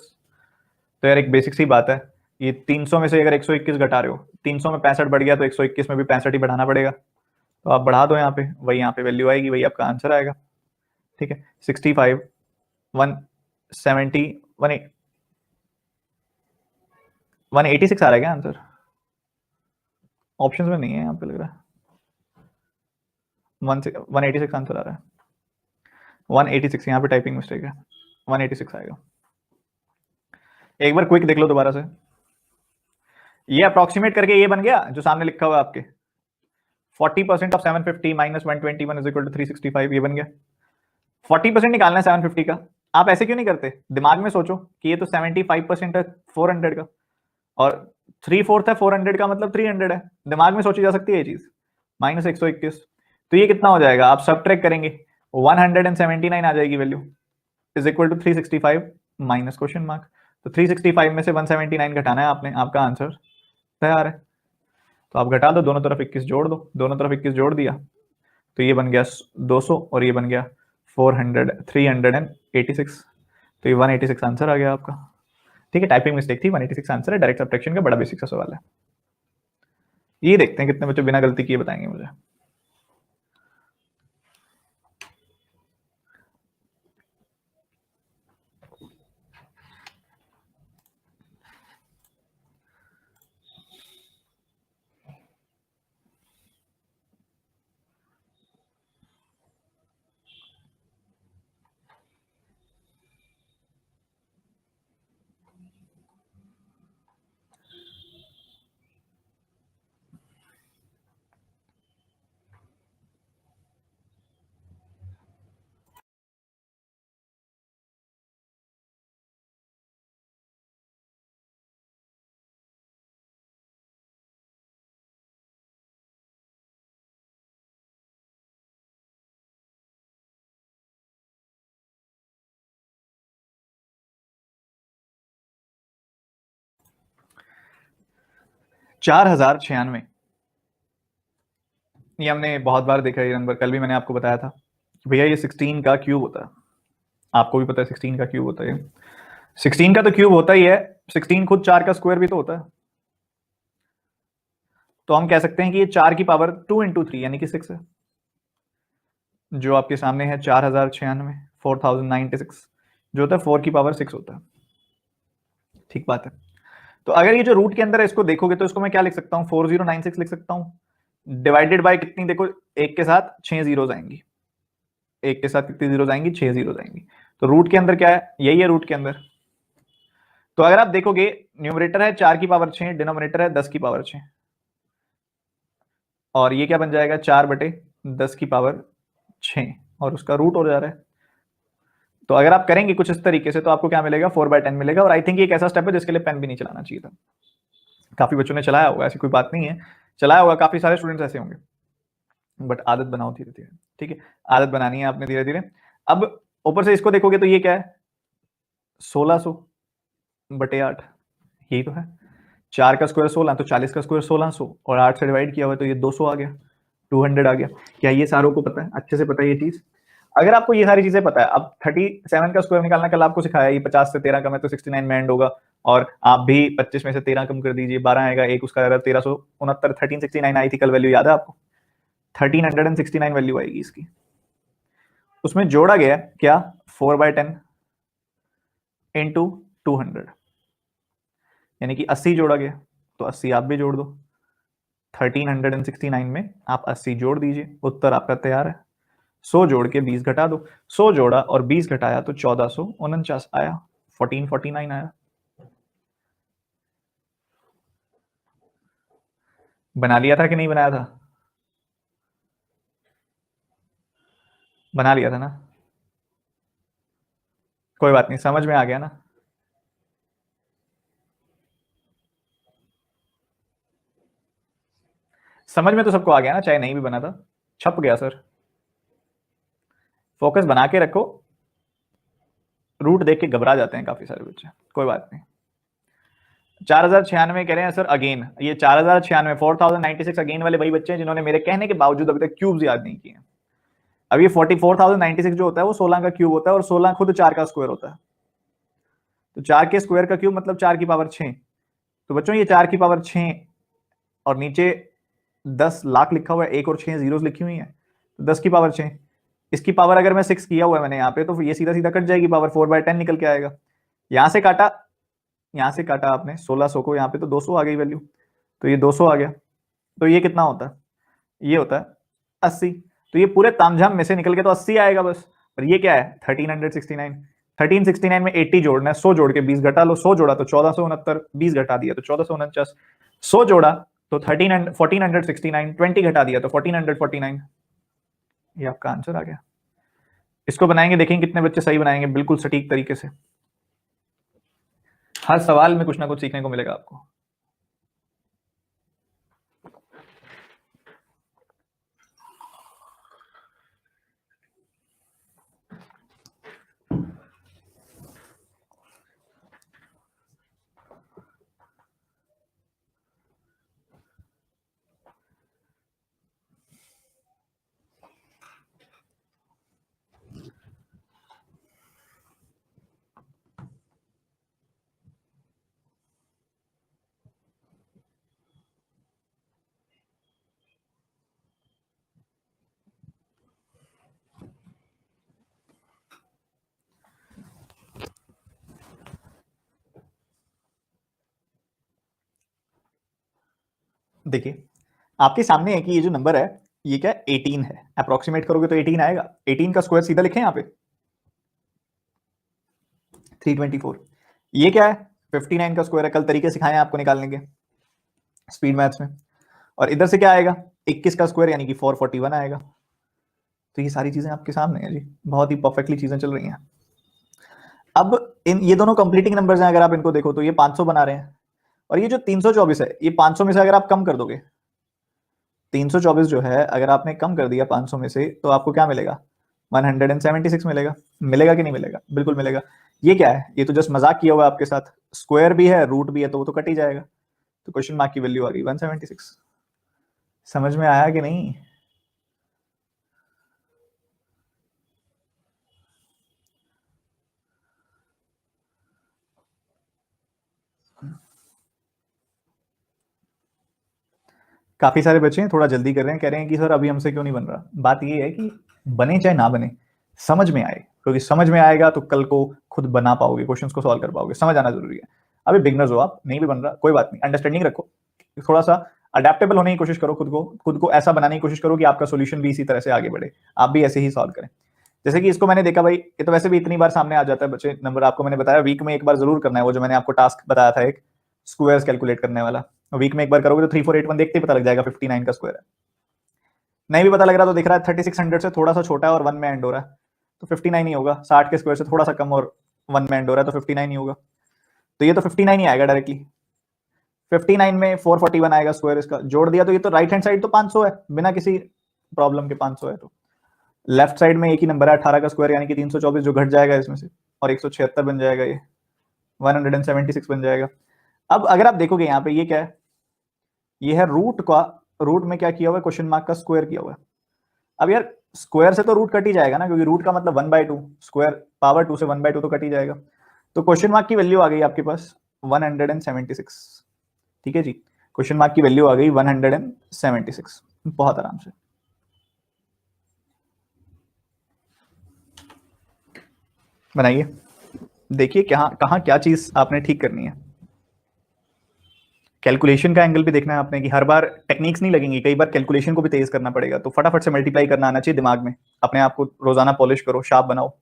तो यार एक बेसिक सी बात है, ये 300 में से अगर 121 घटा रहे हो, 300 में 65 बढ़ गया तो 121 में भी 65 ही बढ़ाना पड़ेगा। तो आप बढ़ा दो यहाँ पे, वही यहाँ पे वैल्यू आएगी, वही आपका आंसर आएगा। ठीक है, 65 170 186 आ रहा है क्या आंसर? ऑप्शंस में नहीं है यहाँ पे लग रहा है। 186 आंसर आ रहा है। 186 यहाँ पे टाइपिंग मिस्टेक है, 186 आएगा। एक बार क्विक देख लो दोबारा से। ये अप्रोक्सीमेट करके ये बन गया जो सामने लिखा हुआ है आपके, 40% of 750 minus 121 is equal to 365, ये बन गया। 40% निकालना है 750 का। आप ऐसे क्यों नहीं करते, दिमाग में सोचो कि ये तो 75% है 400 का, और 3/4 है 400 का, मतलब 300 है। दिमाग में सोची जा सकती है ये चीज। माइनस 121, तो ये कितना हो जाएगा, आप सब ट्रैक करेंगे 179 आ जाएगी value, is equal to 365 minus question mark. तो 365 में से 179 घटाना है आपने, आपका आंसर तैयार है। तो आप घटा दो, दोनों तरफ 21 जोड़ दो, दोनों तरफ 21 जोड़ दिया तो ये बन गया 200 और ये बन गया 386। तो ये 186 आंसर आ गया आपका। ठीक है, टाइपिंग मिस्टेक थी, 186 आंसर है। डायरेक्ट सब्ट्रैक्शन का बड़ा बेसिक सा सवाल है। ये देखते हैं कितने बच्चे बिना गलती किए बताएंगे मुझे। चार हजार छियानवे, ये हमने बहुत बार देखा है ये नंबर। कल भी मैंने आपको बताया था भैया ये 16 का क्यूब होता है। आपको भी पता है 16 का क्यूब होता है। 16 का तो क्यूब होता ही है, 16 खुद 4 का स्क्वायर भी तो होता है। तो हम कह सकते हैं कि ये 4 की पावर 2 इंटू 3 यानी कि 6 है। जो आपके सामने है 4096, 4096 जो होता है 4 की पावर 6 होता है। ठीक बात है। तो अगर ये जो रूट के अंदर है इसको देखोगे तो इसको मैं क्या लिख सकता हूँ, 4096 लिख सकता हूँ, डिवाइडेड बाय कितनी, देखो एक के साथ 6 जीरोज आएंगी, एक के साथ कितनी जीरोज आएंगी, 6 जीरोज आएंगी। तो रूट के अंदर क्या है, यही है रूट के अंदर। तो अगर आप देखोगे न्यूमरेटर है 4 की पावर 6, डिनोमिनेटर है 10 की पावर 6, और ये क्या बन जाएगा 4/10 की पावर 6, और उसका रूट हो जा रहा है। तो अगर आप करेंगे कुछ इस तरीके से तो आपको क्या मिलेगा, 4/10 मिलेगा। और आई थिंक ये एक ऐसा स्टेप है जिसके लिए पेन भी नहीं चलाना चाहिए था। काफी बच्चों ने चलाया होगा, ऐसी कोई बात नहीं है, चलाया होगा, काफी सारे स्टूडेंट्स ऐसे होंगे, बट आदत बनाओ धीरे धीरे, ठीक है, आदत बनानी है आपने धीरे धीरे। अब ऊपर से इसको देखोगे तो ये क्या है, 1600/8, यही तो है। 4 का स्क्वायर 16, तो 40 का स्क्वायर 1600, और 8 से डिवाइड किया हुआ तो ये 200 आ गया, 200 आ गया। क्या ये सारों को पता है, अच्छे से पता है ये चीज? अगर आपको ये सारी चीजें पता है, अब 37 का स्क्वायर निकालना कल आपको सिखाया, ये 50 से 13 कम है तो 69 में एंड होगा, और आप भी 25 में से 13 कम कर दीजिए, 12 आएगा, एक उसका 1369, 1369 आई थी कल, वैल्यू याद है आपको, 1369 वैल्यू आएगी इसकी। उसमें जोड़ा गया क्या, 4/10 इंटू 200, यानी कि 80 जोड़ा गया, तो 80 आप भी जोड़ दो, 1369 में आप 80 जोड़ दीजिए, उत्तर आपका तैयार है। 100 जोड़ के 20 घटा दो, 100 जोड़ा और 20 घटाया तो 1449 आया, 1449 आया। बना लिया था कि नहीं बनाया था, बना लिया था ना, कोई बात नहीं, समझ में आ गया ना। समझ में तो सबको आ गया ना, चाहे नहीं भी बना था, छप गया सर। फोकस बना के रखो, रूट देख के घबरा जाते हैं काफी सारे बच्चे, कोई बात नहीं। 4096 कह रहे हैं सर अगेन, ये 4096 4096 अगेन वाले वही बच्चे हैं जिन्होंने मेरे कहने के बावजूद अभी तक क्यूब्स याद नहीं किए। अब ये 44,096 जो होता है वो 16 का क्यूब होता है, और 16 खुद 4 का स्क्वायर होता है, तो 4 के स्क्वायर का क्यूब मतलब 4 की पावर 6। तो बच्चों ये 4 की पावर 6 और नीचे 10 लाख लिखा हुआ है, एक और 6 जीरोस लिखी हुई है, तो 10 की पावर 6, इसकी पावर अगर मैं 6 किया हुआ है मैंने यहाँ पे, तो ये सीधा सीधा कट जाएगी, पावर 4/10 निकल के आएगा। यहाँ से काटा, यहाँ से काटा आपने 1600 को, यहाँ पे तो 200 आ गई वैल्यू, तो ये 200 आ गया, तो ये कितना होता है, ये होता है 80। तो ये पूरे तामझाम में से निकल के तो 80 आएगा बस, और ये क्या है 1369, 1369 में 80 जोड़ना है, 100 जोड़ के 20 घटा लो, 100 जोड़ा तो 1469, 20 घटा दिया तो 1449, 100 जोड़ा तो 1469, 20 घटा दिया तो 1449, ये आपका आंसर आ गया। इसको बनाएंगे, देखेंगे कितने बच्चे सही बनाएंगे बिल्कुल सटीक तरीके से। हर सवाल में कुछ ना कुछ सीखने को मिलेगा आपको। देखिए आपके सामने है कि ये जो नंबर है ये क्या 18 है, अप्रोक्सीमेट करोगे तो 18 आएगा, 18 का स्क्वायर सीधा लिखें यहाँ पे 324। ये क्या है 59 का स्क्वायर है, कल तरीके सिखाए हैं आपको निकालने के स्पीड मैथ्स में। और इधर से क्या आएगा 21 का स्क्वायर यानी कि 441 आएगा। तो ये सारी चीजें आपके सामने है जी, बहुत ही परफेक्टली चीजें चल रही हैं। अब इन ये दोनों कंप्लीटिंग नंबर्स हैं, अगर आप इनको देखो तो ये 500 बना रहे हैं, और ये जो 324 है ये 500 में से अगर आप कम कर दोगे, 324 जो है अगर आपने कम कर दिया 500 में से, तो आपको क्या मिलेगा 176 मिलेगा। मिलेगा कि नहीं मिलेगा, बिल्कुल मिलेगा। ये क्या है, ये तो जस्ट मजाक किया हुआ आपके साथ, स्क्वायर भी है रूट भी है तो वो तो कट ही जाएगा, तो क्वेश्चन मार्क की वैल्यू आ गई 176। समझ में आया कि नहीं? काफी सारे बच्चे हैं थोड़ा जल्दी कर रहे हैं, कह रहे हैं कि सर अभी हमसे क्यों नहीं बन रहा। बात ये है कि बने चाहे ना बने, समझ में आए, क्योंकि समझ में आएगा तो कल को खुद बना पाओगे, क्वेश्चंस को सॉल्व कर पाओगे, समझ आना जरूरी है। अभी बिगनर्स हो आप, नहीं भी बन रहा कोई बात नहीं, अंडरस्टैंडिंग रखो, थोड़ा सा अडेप्टेबल होने की कोशिश करो, खुद को ऐसा बनाने की कोशिश करो कि आपका सोल्यूशन भी इसी तरह से आगे बढ़े, आप भी ऐसे ही सॉल्व करें। जैसे कि इसको मैंने देखा भाई, ये तो वैसे भी इतनी बार सामने आ जाता है बच्चे, नंबर आपको मैंने बताया वीक में एक बार जरूर करना है, वो जो मैंने आपको टास्क बताया था एक स्क्वायर्स कैलकुलेट करने वाला, वीक में एक बार करोगे तो 3481 देखते ही पता लग जाएगा 59 का स्क्वायर है। नहीं भी पता लग रहा तो दिख रहा है 3600 से थोड़ा सा छोटा है और 1 में एंड हो रहा है तो 59 ही होगा, 60 के स्क्वायर से थोड़ा सा कम और 1 में एंड हो रहा है तो 59 ही होगा, तो ये तो 59 ही आएगा डायरेक्टली। 59 में 441 आएगा स्क्वायर, इसका जोड़ दिया तो ये तो राइट हैंड साइड तो 500 है बिना किसी प्रॉब्लम के, 500 है, तो लेफ्ट साइड में एक ही नंबर है 18 का स्क्वायर यानी कि 324 जो घट जाएगा इसमें से, और 176 बन जाएगा, ये 176 बन जाएगा। अब अगर आप देखोगे यहाँ पे ये क्या है, ये है रूट का, रूट में क्या किया हुआ है, क्वेश्चन मार्क का स्क्वायर किया हुआ है। अब यार स्क्वायर से तो रूट कट ही जाएगा ना, क्योंकि रूट का मतलब 1/2, स्क्वायर पावर 2 से 1/2 तो कट ही जाएगा, तो क्वेश्चन मार्क की वैल्यू आ गई आपके पास 176। ठीक है जी, क्वेश्चन मार्क की वैल्यू आ गई 176, बहुत आराम से। बनाइए, देखिए कहाँ क्या चीज आपने ठीक करनी है। कैलकुलेशन का एंगल भी देखना है आपने कि हर बार टेक्निक्स नहीं लगेंगी, कई बार कैलकुलेशन को भी तेज करना पड़ेगा, तो फटाफट से मल्टीप्लाई करना आना चाहिए दिमाग में, अपने आप को रोजाना पॉलिश करो, शार्प बनाओ।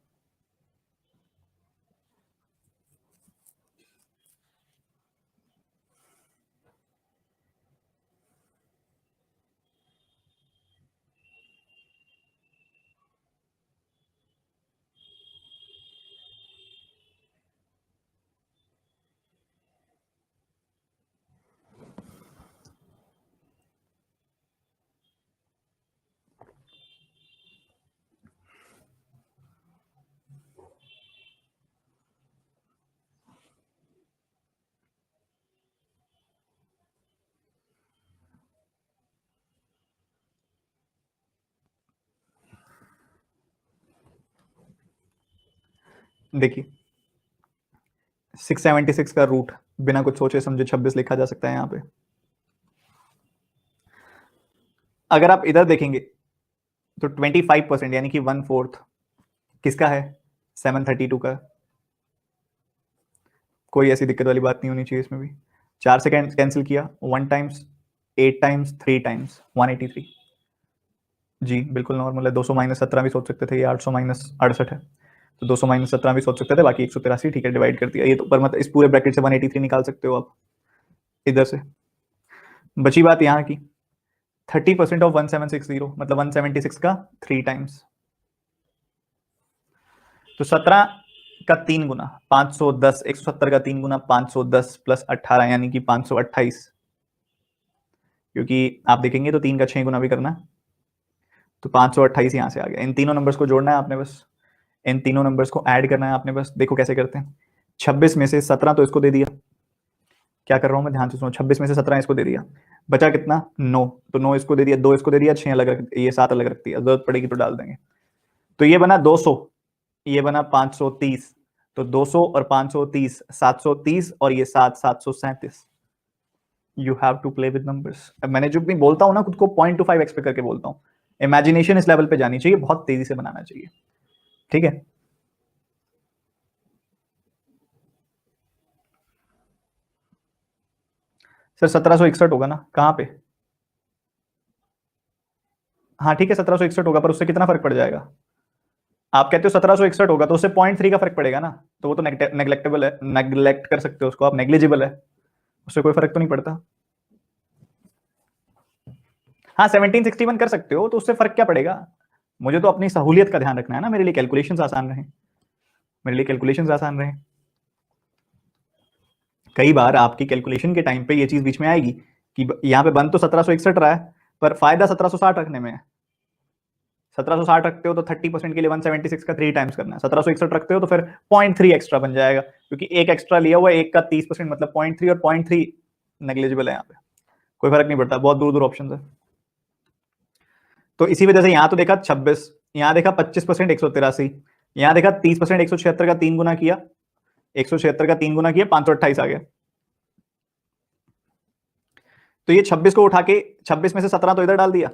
देखिए 676 का रूट बिना कुछ सोचे समझे 26 लिखा जा सकता है यहाँ पे। अगर आप इधर देखेंगे तो 25% यानी कि 1/4 किसका है, 732 का। कोई ऐसी दिक्कत वाली बात नहीं होनी चाहिए इसमें भी। 4 से कैंसिल किया, 1 टाइम्स 8 टाइम्स 3 टाइम्स 183। जी बिल्कुल नॉर्मल है। 200 माइनस 17 भी सोच सकते थे, ये 800 माइनस 68 है, तो 200 माइनस 17 भी सोच सकते थे, बाकी 183 ठीक है, डिवाइड कर दिया। ये तो पर मतलब इस पूरे ब्रैकेट से 183 निकाल सकते हो आप इधर से। बची बात यहाँ की 30% ऑफ 1760 मतलब 176 का 3 टाइम्स, तो 17 का 3 गुना 510, 170 का 3 गुना 510 प्लस 18 यानी कि 528, क्योंकि आप देखेंगे तो 3 का 6 गुना भी करना, तो 528 यहां से आ गया। इन तीनों नंबर्स को जोड़ना है आपने, बस इन तीनों नंबर्स को ऐड करना है आपने, बस देखो कैसे करते हैं। 26 में से 17 तो इसको दे दिया, क्या कर रहा हूं मैं ध्यान से सुनो, 26 में से 17 इसको दे दिया, बचा कितना 9, तो 9 इसको दे दिया, 2 इसको दे दिया, 6 अलग रख, ये 7 अलग रखती है, जरूरत पड़ेगी तो डाल देंगे। तो ये बना 200, ये बना 530, तो 200 और 530 730 और ये 7 737। You have to play with numbers. मैंने जो भी बोलता हूं ना खुद को 0.25 एक्सपेक्ट करके बोलता हूं, इमेजिनेशन इस लेवल पे जानी चाहिए, बहुत तेजी से बनाना चाहिए, ठीक है। सर 1761 होगा ना, कहाँ पे, हाँ ठीक है 1761 होगा, पर उससे कितना फर्क पड़ जाएगा। आप कहते हो 1761 होगा तो उससे 0.3 का फर्क पड़ेगा ना, तो वो तो नेग्लेक्टेबल है, नेग्लेक्ट कर सकते हो उसको आप, नेग्लिजिबल है, उससे कोई फर्क तो नहीं पड़ता। हाँ 1761 कर सकते हो, तो उससे फर्क क्या पड़ेगा, मुझे तो अपनी सहूलियत का ध्यान रखना है ना, मेरे लिए कैलकुलेशंस आसान रहे, मेरे लिए कैलकुलेशंस आसान रहे। कई बार आपकी कैलकुलेशन के टाइम पे ये चीज बीच में आएगी कि यहाँ पे बन तो 1761 रहा है, पर फायदा 1760 रखने में है। 1760 रखते हो तो 30% के लिए 176 का 3 टाइम्स करना है, 1761 रखते हो तो फिर 0.3 एक्स्ट्रा बन जाएगा, क्योंकि एक एक्स्ट्रा लिया हुआ है, एक का 30% मतलब 0.3, और 0.3 नेग्लिजिबल है यहाँ पे, कोई फर्क नहीं पड़ता, बहुत दूर दूर ऑप्शन है। तो इसी वजह से यहाँ तो देखा 26, यहाँ देखा 25% 183, यहाँ देखा 30% 176 का 3 गुना किया, 176 का 3 गुना किया 528 आ गया। तो ये 26 को उठा के 26 में से 17 तो इधर डाल दिया,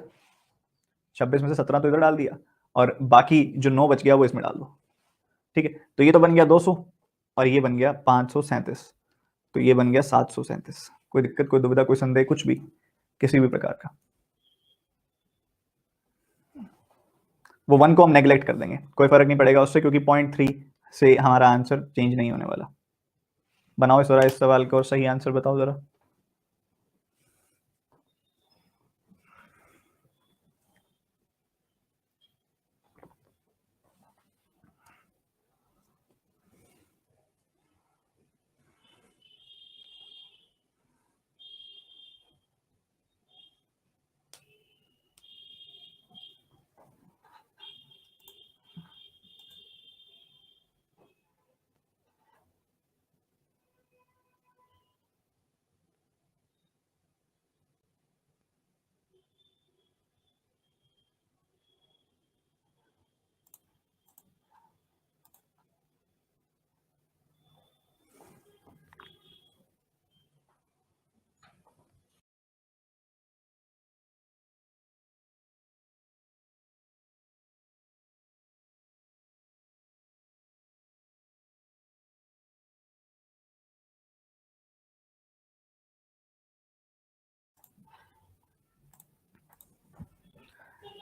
26 में से 17 तो इधर डाल दिया, और बाकी जो 9 बच गया वो इसमें डाल दो, ठीक है। तो ये तो बन गया 200 और ये बन गया 537, तो ये बन गया 737। कोई दिक्कत, कोई दुविधा, कोई संदेह, कुछ भी, किसी भी प्रकार का? वो 1 को हम नेग्लेक्ट कर देंगे, कोई फर्क नहीं पड़ेगा उससे, क्योंकि 0.3 से हमारा आंसर चेंज नहीं होने वाला। बनाओ इस सवाल का और सही आंसर बताओ जरा।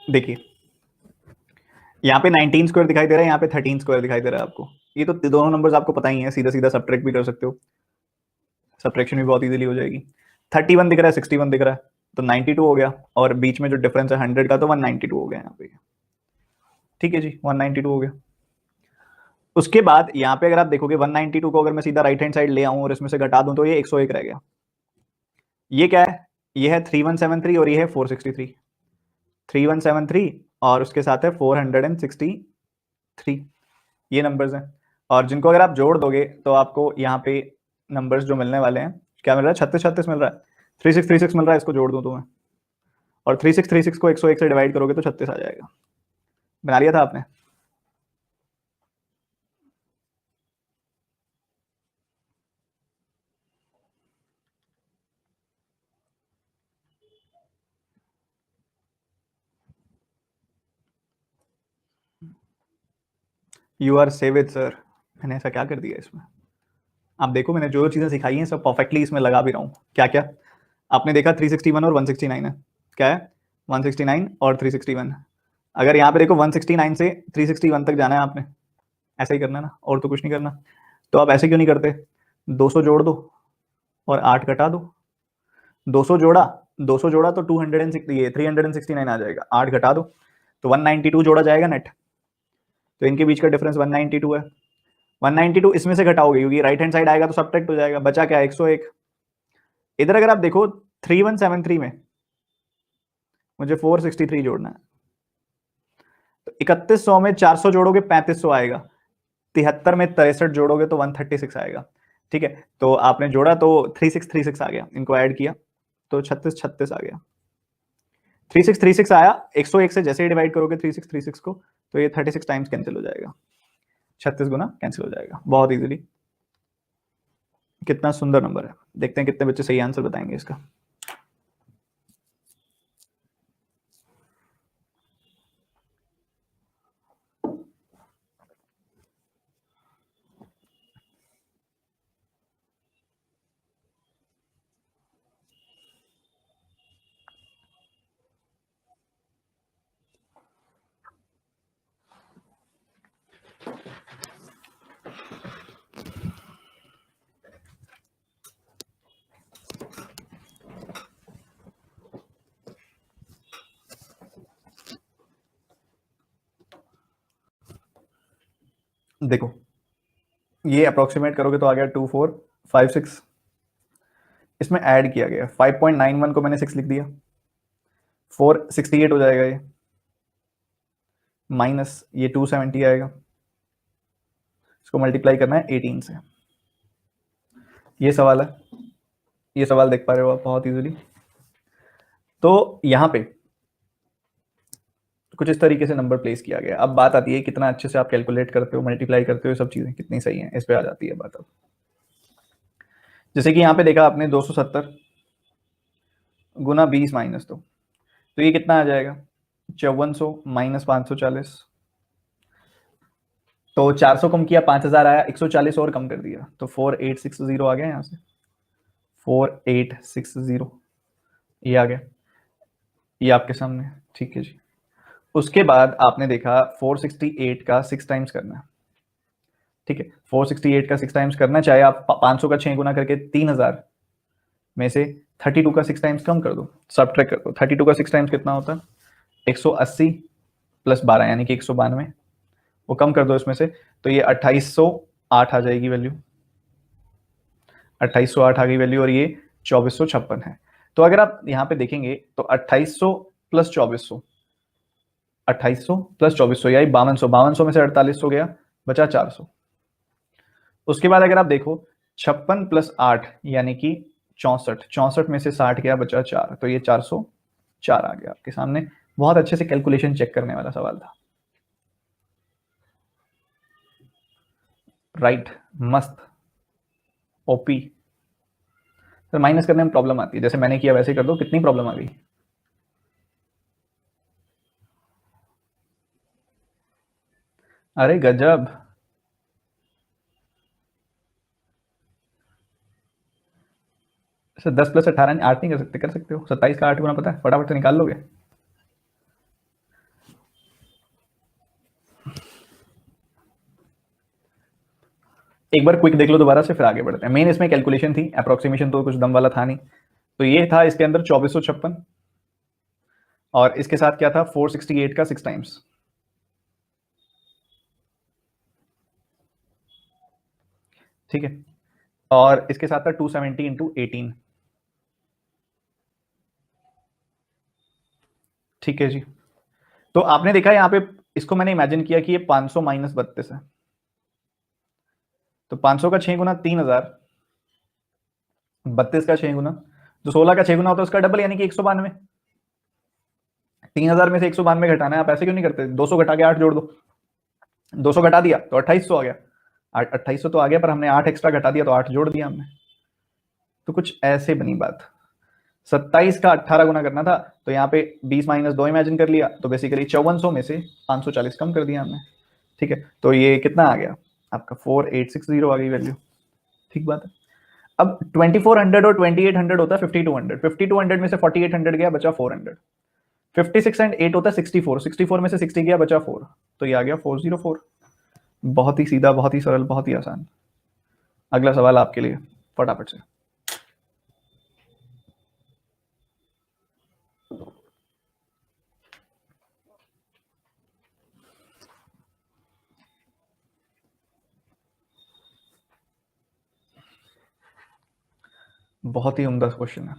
देखिए यहाँ पे 19 स्क्वायर दिखाई दे रहा है, यहाँ पे 13 स्क्वायर दिखाई दे रहा है आपको। ये तो दोनों नंबर्स आपको पता ही है, सीधा सीधा सब्ट्रैक्ट भी कर सकते हो, सब्ट्रैक्शन भी बहुत इजीली हो जाएगी। 31 दिख रहा है, 61 दिख रहा है, तो 92 हो गया, और बीच में जो डिफरेंस है 100 का, तो 192 हो गया यहाँ पे। ठीक है जी, 192 हो गया। उसके बाद यहाँ पे अगर आप देखोगे 192 को अगर मैं सीधा राइट हैंड साइड ले आऊं और इसमें से घटा दूं तो ये 101 रह गया। ये क्या है? ये है 3173 और ये है 463। 3173 और उसके साथ है 463, ये नंबर्स हैं। और जिनको अगर आप जोड़ दोगे तो आपको यहाँ पे नंबर्स जो मिलने वाले हैं, क्या मिल रहा है? 36 मिल रहा है, 3636 मिल रहा है, इसको जोड़ दूं तो मैं, और 3636 को 101 से डिवाइड करोगे तो 36 आ जाएगा। बना लिया था आपने? You are saved sir. मैंने ऐसा क्या कर दिया इसमें? आप देखो मैंने जो चीजें सिखाई हैं सब परफेक्टली इसमें लगा भी रहा हूँ। क्या क्या आपने देखा? 361 और 169 है। क्या है? 169 और 361। अगर यहाँ पे देखो 169 से 361 तक जाना है आपने, ऐसा ही करना है ना, और तो कुछ नहीं करना। तो आप ऐसे क्यों नहीं करते? 200 जोड़ दो और 8 घटा दो। 200 जोड़ा, 200 जोड़ा तो 369 आ जाएगा, 8 घटा दो तो 192 जोड़ा जाएगा नेट। तो इनके बीच का डिफरेंस 192 है। 192 इसमें से घटाओगे क्योंकि राइट हैंड साइड आएगा तो सब्ट्रैक्ट हो जाएगा, बचा क्या? 101। इधर अगर आप देखो 3173 में मुझे 463 जोड़ना है, तो 3100 में 400 जोड़ोगे 3500 आएगा, 73 में 63 जोड़ोगे तो 136 आएगा। ठीक है, तो आपने जोड़ा तो 3636 आ गया, इनको ऐड किया तो 3636 आ गया। 3636 आया, 101 से जैसे ही डिवाइड करोगे 3636 को तो ये 36 टाइम्स कैंसिल हो जाएगा, 36 गुना कैंसिल हो जाएगा बहुत इजीली। कितना सुंदर नंबर है। देखते हैं कितने बच्चे सही आंसर बताएंगे इसका। देखो ये अप्रोक्सीमेट करोगे तो आ गया 2456, इसमें ऐड किया गया 5.91 को मैंने 6 लिख दिया, 468 हो जाएगा ये, माइनस ये 270 आएगा, इसको मल्टीप्लाई करना है 18 से। ये सवाल है, ये सवाल देख पा रहे हो आप बहुत इजीली। तो यहाँ पे कुछ इस तरीके से नंबर प्लेस किया गया। अब बात आती है कितना अच्छे से आप कैलकुलेट करते हो, मल्टीप्लाई करते हो, सब चीजें कितनी सही हैं, इस पे आ जाती है बात। अब जैसे कि यहाँ पे देखा आपने 270 गुना 20 माइनस 2, तो ये कितना आ जाएगा? 5400 माइनस 540, तो 400 कम किया 5000 आया, 140 और कम कर दिया तो 4860 आ गया यहाँ से। 4860 ये आ गया, ये आपके सामने, ठीक है जी। उसके बाद आपने देखा 468 का 6 टाइम्स करना है, ठीक है। 468 का 6 टाइम्स करना, चाहे आप 500 का 6 गुना करके 3000 में से 32 का 6 टाइम्स कम कर दो, सब्ट्रैक्ट कर दो। 32 का 6 टाइम्स कितना होता है? 180 प्लस 12 यानी कि 192, वो कम कर दो इसमें से, तो ये 2808 आ जाएगी वैल्यू, 2808 आ गई वैल्यू, और ये 2456 है। तो अगर आप यहाँ पे देखेंगे तो 2800 प्लस 2400, 2800 प्लस 2400 यानी 5200, 5200 में से 4800 गया, बचा 400। उसके बाद अगर आप देखो 56 प्लस 8 यानी कि 64, 64 में से 60 गया, बचा 4, तो ये 404 आ गया आपके सामने। बहुत अच्छे से कैलकुलेशन चेक करने वाला सवाल था, राइट, मस्त, ओपी। सर माइनस करने में प्रॉब्लम आती है, जैसे मैंने किया वैसे ही कर दो, कितनी प्रॉब्लम आ गई? अरे गजब, सर 10 प्लस 18 8 नहीं कर सकते? कर सकते हो, 27 का 8 गुना पता है, फटाफट से निकाल लोगे। एक बार क्विक देख लो दोबारा से, फिर आगे बढ़ते हैं। मेन इसमें कैलकुलेशन थी, अप्रोक्सीमेशन तो कुछ दम वाला था नहीं। तो ये था इसके अंदर 2456, और इसके साथ क्या था? 468 का 6 टाइम्स, ठीक है। और इसके साथ था 270 इंटू 18, ठीक है जी। तो आपने देखा यहाँ पे, इसको मैंने इमेजिन किया कि ये 500 माइनस 32 है, तो 500 का 6 गुना 3000, 32 का 6 गुना, जो 16 का 6 गुना होता है उसका डबल यानी कि 192। 3000 में से 192 घटाना है, आप ऐसे क्यों नहीं करते? 200 घटा के 8 जोड़ दो, 200 घटा दिया तो 2800 आ गया, 2800 तो आ गया, पर हमने 8 एक्स्ट्रा घटा दिया तो 8 जोड़ दिया हमने। तो कुछ ऐसे बनी बात। 27 का 18 गुना करना था, तो यहाँ पे 20 माइनस 2 इमेजिन कर लिया, तो बेसिकली 5400 में से 540 कम कर दिया हमने, ठीक है। तो ये कितना आ गया आपका? 4860 आ गई वैल्यू, ठीक बात है। अब 2400 और 2800 होता है 5200, 5200 में से 4800 गया, बचा 400। 56 एंड 8 होता है 64, 64 में से 60 गया, बचा 4, तो ये आ गया 404। बहुत ही सीधा, बहुत ही सरल, बहुत ही आसान। अगला सवाल आपके लिए, फटाफट से। बहुत ही उम्दा क्वेश्चन है।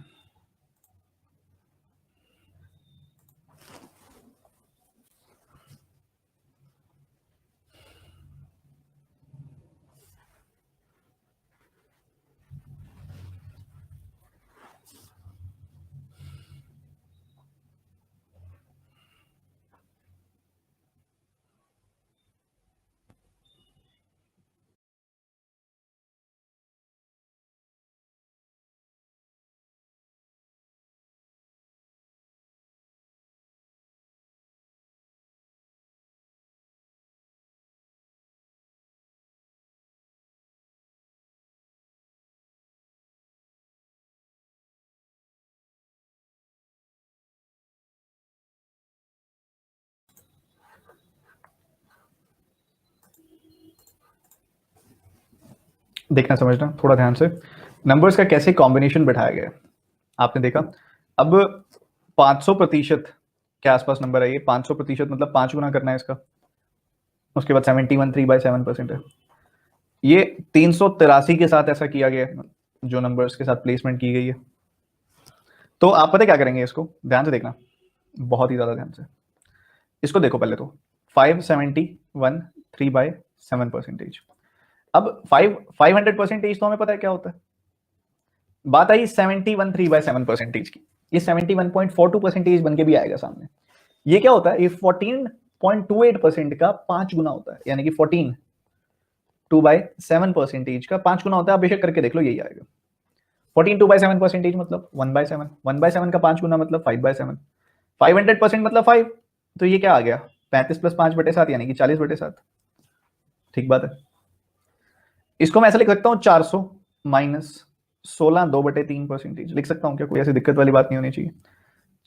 देखना समझना थोड़ा ध्यान से, नंबर्स का कैसे कॉम्बिनेशन बैठाया गया है आपने देखा। अब 500% के आसपास नंबर है ये, 500% मतलब 5 गुना करना है इसका। उसके बाद 71 3/7% है। ये 383 के साथ ऐसा किया गया है, जो नंबर्स के साथ प्लेसमेंट की गई है। तो आप पता क्या करेंगे, इसको ध्यान से देखना, बहुत ही ज्यादा ध्यान से। इसको देखो पहले तो, 571 3/7%। अब 500% तो हमें पता है क्या होता है। बात आई 71 3/7% की, ये 71.42% बन के भी आएगा सामने। ये क्या होता है? ये 14.28% का 5 गुना होता है, यानी कि 14 2/7% का 5 गुना होता है। आप बेशक करके देख लो, यही आएगा। 14 2/7% मतलब 1/7, 1/7 का 5 गुना मतलब 5/7, 500% मतलब 5, तो ये क्या आ गया? 35 प्लस 5/7 यानी कि 40/7, ठीक बात है। इसको मैं ऐसा लिख सकता हूँ 400 माइनस 16 2/3% लिख सकता हूँ क्या? कोई ऐसी दिक्कत वाली बात नहीं होनी चाहिए।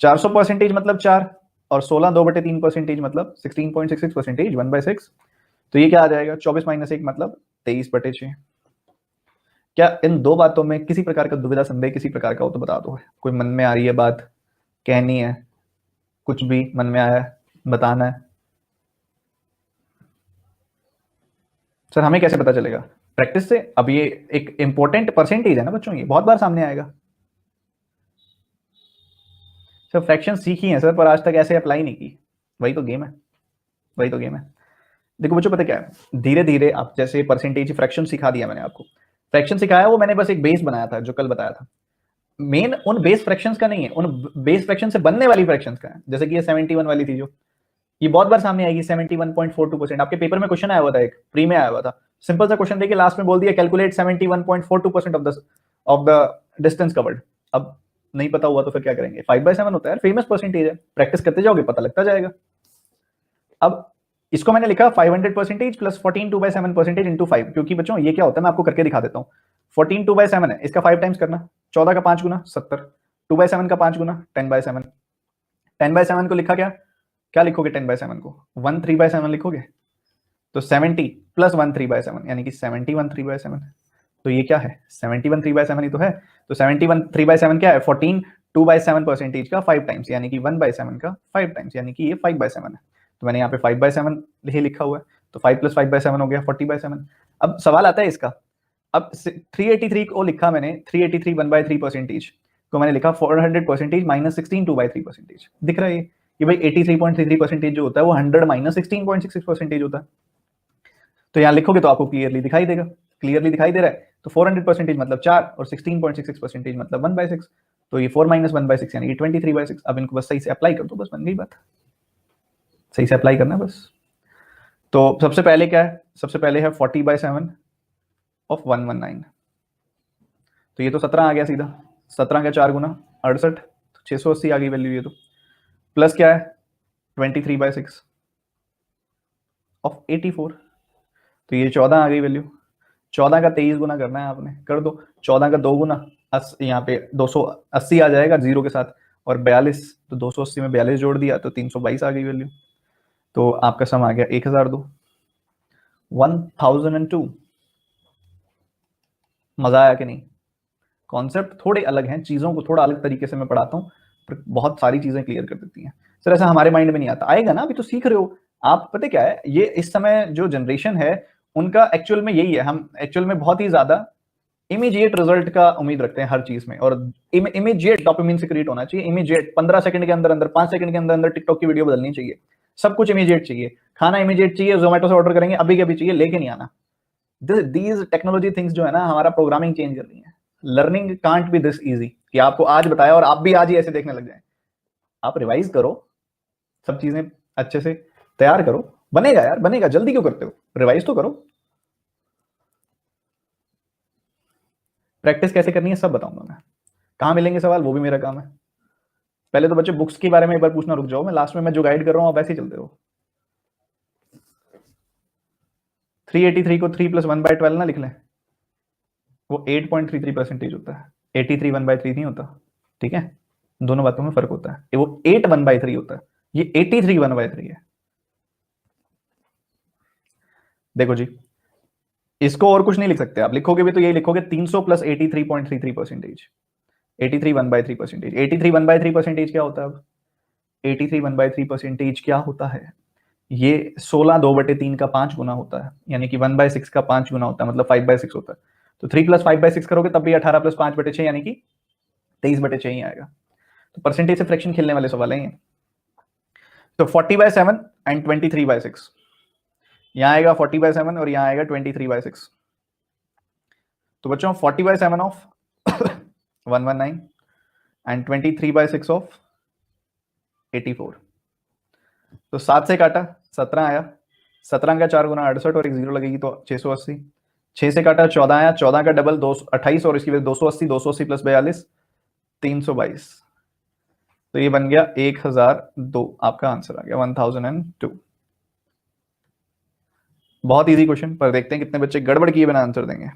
400% मतलब 4 और 16 2/3% मतलब 16.66%, 1/6। तो ये क्या आ जाएगा? 24 - 1 मतलब 23/6। क्या इन दो बातों में किसी प्रकार का दुविधा संदेह किसी प्रकार का हो तो बता दो। कोई मन में आ रही है बात, कहनी है, कुछ भी मन में आया है, बताना है। सर हमें कैसे पता चलेगा? प्रैक्टिस से। अब ये एक इंपॉर्टेंट परसेंटेज है ना बच्चों, ये बहुत बार सामने आएगा। सर फ्रैक्शन सीखी है सर, पर आज तक ऐसे अप्लाई नहीं की। वही तो गेम है, वही तो गेम है। देखो बच्चों पता क्या है, धीरे धीरे आप जैसे परसेंटेज फ्रैक्शन सिखा दिया मैंने आपको, फ्रैक्शन सिखाया वो मैंने बस एक बेस बनाया था जो कल बताया था। मेन उन बेस फ्रैक्शंस का नहीं है, उन बेस फ्रैक्शन से बनने वाली फ्रैक्शंस का है। जैसे कि ये 71 वाली थी, जो ये बहुत बार सामने आएगी। 71.42%। आपके पेपर में क्वेश्चन आया हुआ था, एक प्री में आया हुआ था, सिंपल सा क्वेश्चन देके लास्ट में बोल दिया calculate 71.42% of the distance covered. अब नहीं पता हुआ तो फिर क्या करेंगे? 5/7 होता है, फेमस परसेंटेज है, प्रैक्टिस करते जाओगे पता लगता जाएगा। अब इसको मैंने लिखा 500% प्लस 14 2/7% इंटू 5, क्योंकि बच्चों ये क्या होता है मैं आपको करके दिखा देता हूँ। 14 2/7 है, इसका 5 टाइम्स करना, 14 का 5 गुना 70, 2/7 का 5 गुना 10/7। 10/7 को लिखा क्या? क्या लिखोगे 10/7 को? 1 3/7 लिखोगे। तो 70 प्लस 1 3/7 यानी कि 71 3/7। तो ये क्या है? 71 3/7 ही तो है। तो 71 3/7 क्या है? 14 2/7% का 5 टाइम्स यानी कि 1/7 का 5 टाइम्स यानी कि ये 5/7 है। तो मैंने यहाँ पे 5/7 ही लिखा हुआ है। तो 5 प्लस 5/7 हो गया 40/7। अब सवाल आता है इसका, अब 383 को लिखा मैंने, 383 1/3% को मैंने लिखा 400% माइनस 16 2/3%। दिख रहा है ये कि भाई 83.33% जो होता है वो 100 माइनस 16.66% होता है। तो यहाँ लिखोगे तो आपको क्लियरली दिखाई देगा, क्लियरली दिखाई दे रहा है। तो 400% मतलब 4 और 16.66% मतलब 1/6। तो ये 4 माइनस 1/6 यानी कि 23/6। अब इनको बस सही से अप्लाई कर दो, बस बन गई बात। सही से अप्लाई करना बस। तो सबसे पहले क्या है? सबसे पहले है 40/7 ऑफ 119। तो ये तो 17 आ गया सीधा, 17 का 4 गुना 68, 680 आ गई वैल्यू ये तो। प्लस क्या है? 23/6 ऑफ 84। तो ये 14 आ गई वैल्यू। 14 का 23 गुना करना है आपने, कर दो। 14 का 2 गुना यहाँ पे 280 आ जाएगा जीरो के साथ, और 42, तो 280 में 42 जोड़ दिया तो 322 आ गई वैल्यू। तो आपका सम आ गया 1002, 1002। मजा आया कि नहीं? कॉन्सेप्ट थोड़े अलग हैं, चीजों को थोड़ा अलग तरीके से मैं पढ़ाता हूँ, पर बहुत सारी चीजें क्लियर कर देती हैं। सर ऐसा हमारे माइंड में नहीं आता, आएगा ना, अभी तो सीख रहे हो आप। पता क्या है, ये इस समय जो जनरेशन है उनका एक्चुअल में यही है, हम एक्चुअल में बहुत ही ज्यादा इमीडिएट रिजल्ट का उम्मीद रखते हैं हर चीज में, और इमीडिएट डोपामिन सिक्रेट होना चाहिए, इमीडिएट 15 सेकंड के अंदर अंदर, 5 सेकंड के अंदर अंदर टिकटॉक की वीडियो बदलनी चाहिए, सब कुछ इमीडिएट चाहिए, खाना इमीडिएट चाहिए, जोमेटो से ऑर्डर करेंगे अभी के अभी चाहिए, लेके नहीं आना। दीज टेक्नोलॉजी थिंग्स जो है ना हमारा प्रोग्रामिंग चेंज कर रही है। Learning can't be this easy कि आपको आज बताया और आप भी आज ही ऐसे देखने लग जाए। आप रिवाइज करो, सब चीजें अच्छे से तैयार करो, बनेगा यार बनेगा, जल्दी क्यों करते हो? रिवाइज तो करो। प्रैक्टिस कैसे करनी है सब बताऊंगा मैं। कहाँ मिलेंगे सवाल, वो भी मेरा काम है। पहले तो बच्चे बुक्स के बारे में एक बार पूछना रुक जाओ, मैं लास्ट में मैं जो गाइड कर रहा हूँ आप वैसे ही चलते रहो। 383 को 3 प्लस 1/12 ना लिख लें, वो 8.33% होता है। 83 1/3 नहीं होता, ठीक है? दोनों बातों में फर्क होता है, वो 8 1/3 होता है, ये 83 1/3 है। देखो जी, इसको और कुछ नहीं लिख सकते आप, लिखोगे भी तो यही लिखोगे 300 प्लस 83.33%, 83 1/3%। 83 1/3% क्या होता है? अब 83 1/3% क्या होता है? ये 16 2/3 का 5 गुना होता है, यानी कि 1/6 का 5 गुना होता है, मतलब 5/6 होता है। तो 3 प्लस 5/6 करोगे तब भी 18 प्लस 5/6 यानी कि 23/6 ही आएगा। तो परसेंटेज से फ्रैक्शन खेलने वाले सवाल है ये। तो 40/7 एंड 23/6, यहाँ आएगा 40/7 और यहाँ आएगा 23/6। तो बच्चों 40/7 ऑफ 119 एंड 23/6 ऑफ 84। तो 7 से काटा 17 आया, 17 का 4 गुना 68 और एक जीरो लगेगी तो 680। 6 से काटा 14 आया, 14 का डबल 28 और इसकी वजह 280, 280 प्लस 42 322। तो ये बन गया 1002, आपका आंसर आ गया 1002। बहुत इजी क्वेश्चन, पर देखते हैं कितने बच्चे गड़बड़ किए बिना आंसर देंगे।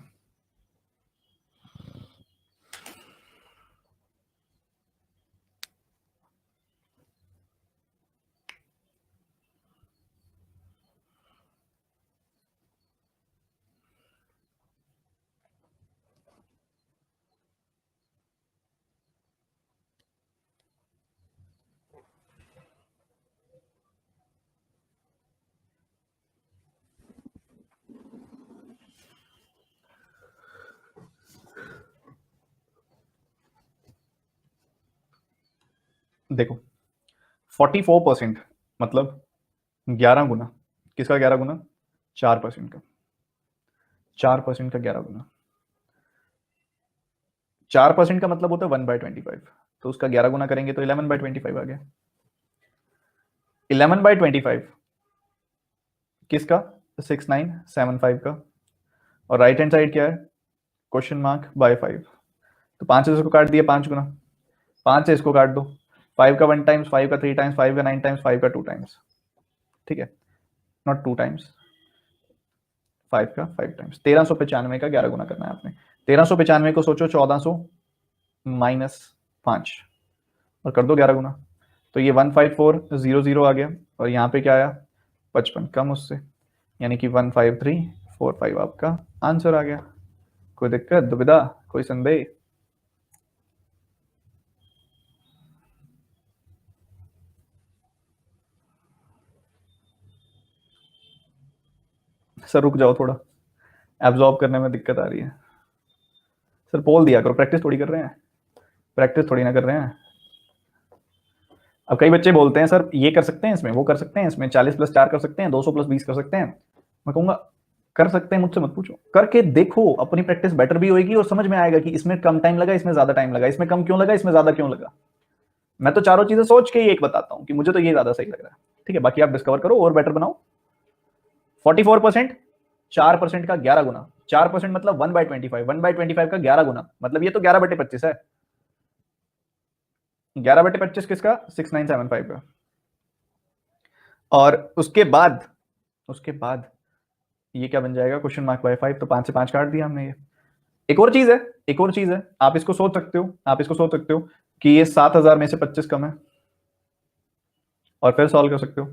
देखो 44% मतलब 11 गुना किसका, 11 गुना 4% का, 4% का 11 गुना, 4% का मतलब होता है 1/25, तो उसका 11 गुना करेंगे तो 11/25 आ गया। 11/25 किसका, 6975 का, और राइट हैंड साइड क्या है, क्वेश्चन मार्क बाय 5, तो 5 से इसको काट दिया 5 गुना, 5 से इसको काट दो, 5 का 1 टाइम्स, 5 का 3 टाइम्स, 5 का 9 टाइम्स, 5 का 2 टाइम्स, ठीक है, नॉट 2 टाइम्स, 5 का 5 टाइम्स, 1395 का 11 गुना करना है आपने। 1395 को सोचो 1400 माइनस 5 और कर दो 11 गुना, तो ये 15400 आ गया, और यहाँ पे क्या आया 55 कम उससे, यानी कि 15345 आपका आंसर आ गया। कोई दिक्कत, दुविधा, कोई संदेह? सर रुक जाओ थोड़ा, एब्जॉर्ब करने में दिक्कत आ रही है। सर पोल दिया करो, प्रैक्टिस थोड़ी कर रहे हैं, प्रैक्टिस थोड़ी ना कर रहे हैं। अब कई बच्चे बोलते हैं सर ये कर सकते हैं इसमें, वो कर सकते हैं इसमें, 40+4 कर सकते हैं, 200+20 कर सकते हैं। मैं कहूंगा कर सकते हैं, मुझसे मत पूछो, करके देखो, अपनी प्रैक्टिस बेटर भी होगी और समझ में आएगा कि इसमें कम टाइम लगा, इसमें ज्यादा टाइम लगा, इसमें कम क्यों लगा, इसमें ज्यादा क्यों लगा। मैं तो चारों चीजें सोच के ही एक बताता हूँ कि मुझे तो ये ज्यादा सही लग रहा है, ठीक है, बाकी आप डिस्कवर करो और बेटर बनाओ। 44%, 4% का 11 गुना, 4% मतलब 1/25, 1/25 का 11 गुना, मतलब ये तो 11/25 है। 11/25 किसका, 6975 का। और उसके बाद ये क्या बन जाएगा, क्वेश्चन मार्क बाय 5, तो 5 से 5 काट दिया हमने। ये एक और चीज है, एक और चीज है, आप इसको सोच सकते हो, आप इसको सोच सकते हो कि ये 7000 में से 25 कम है, और फिर सॉल्व कर सकते हो।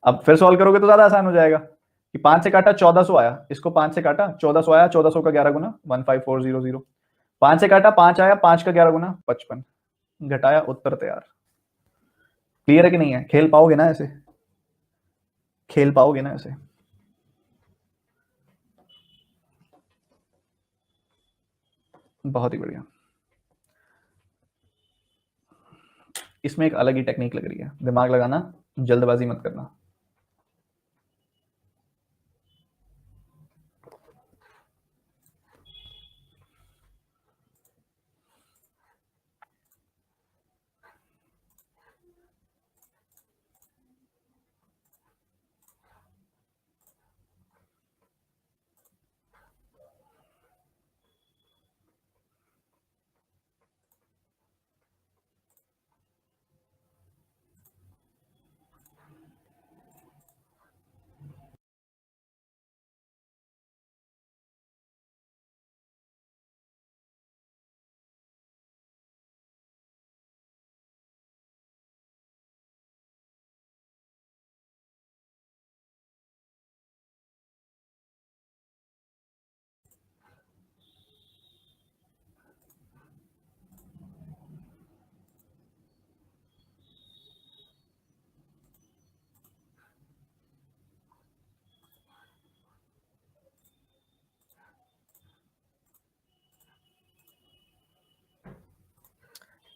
अब फिर सॉल्व करोगे तो ज्यादा आसान हो जाएगा कि 5 से काटा 1400 आया, इसको 5 से काटा 1400 आया, 1400 का 11 गुना 15400, 5 से काटा 5 आया, 5 का 11 गुना 55, घटाया, उत्तर तैयार। क्लियर है कि नहीं है? खेल पाओगे ना ऐसे, खेल पाओगे ना ऐसे? बहुत ही बढ़िया। इसमें एक अलग ही टेक्निक लग रही है, दिमाग लगाना, जल्दबाजी मत करना।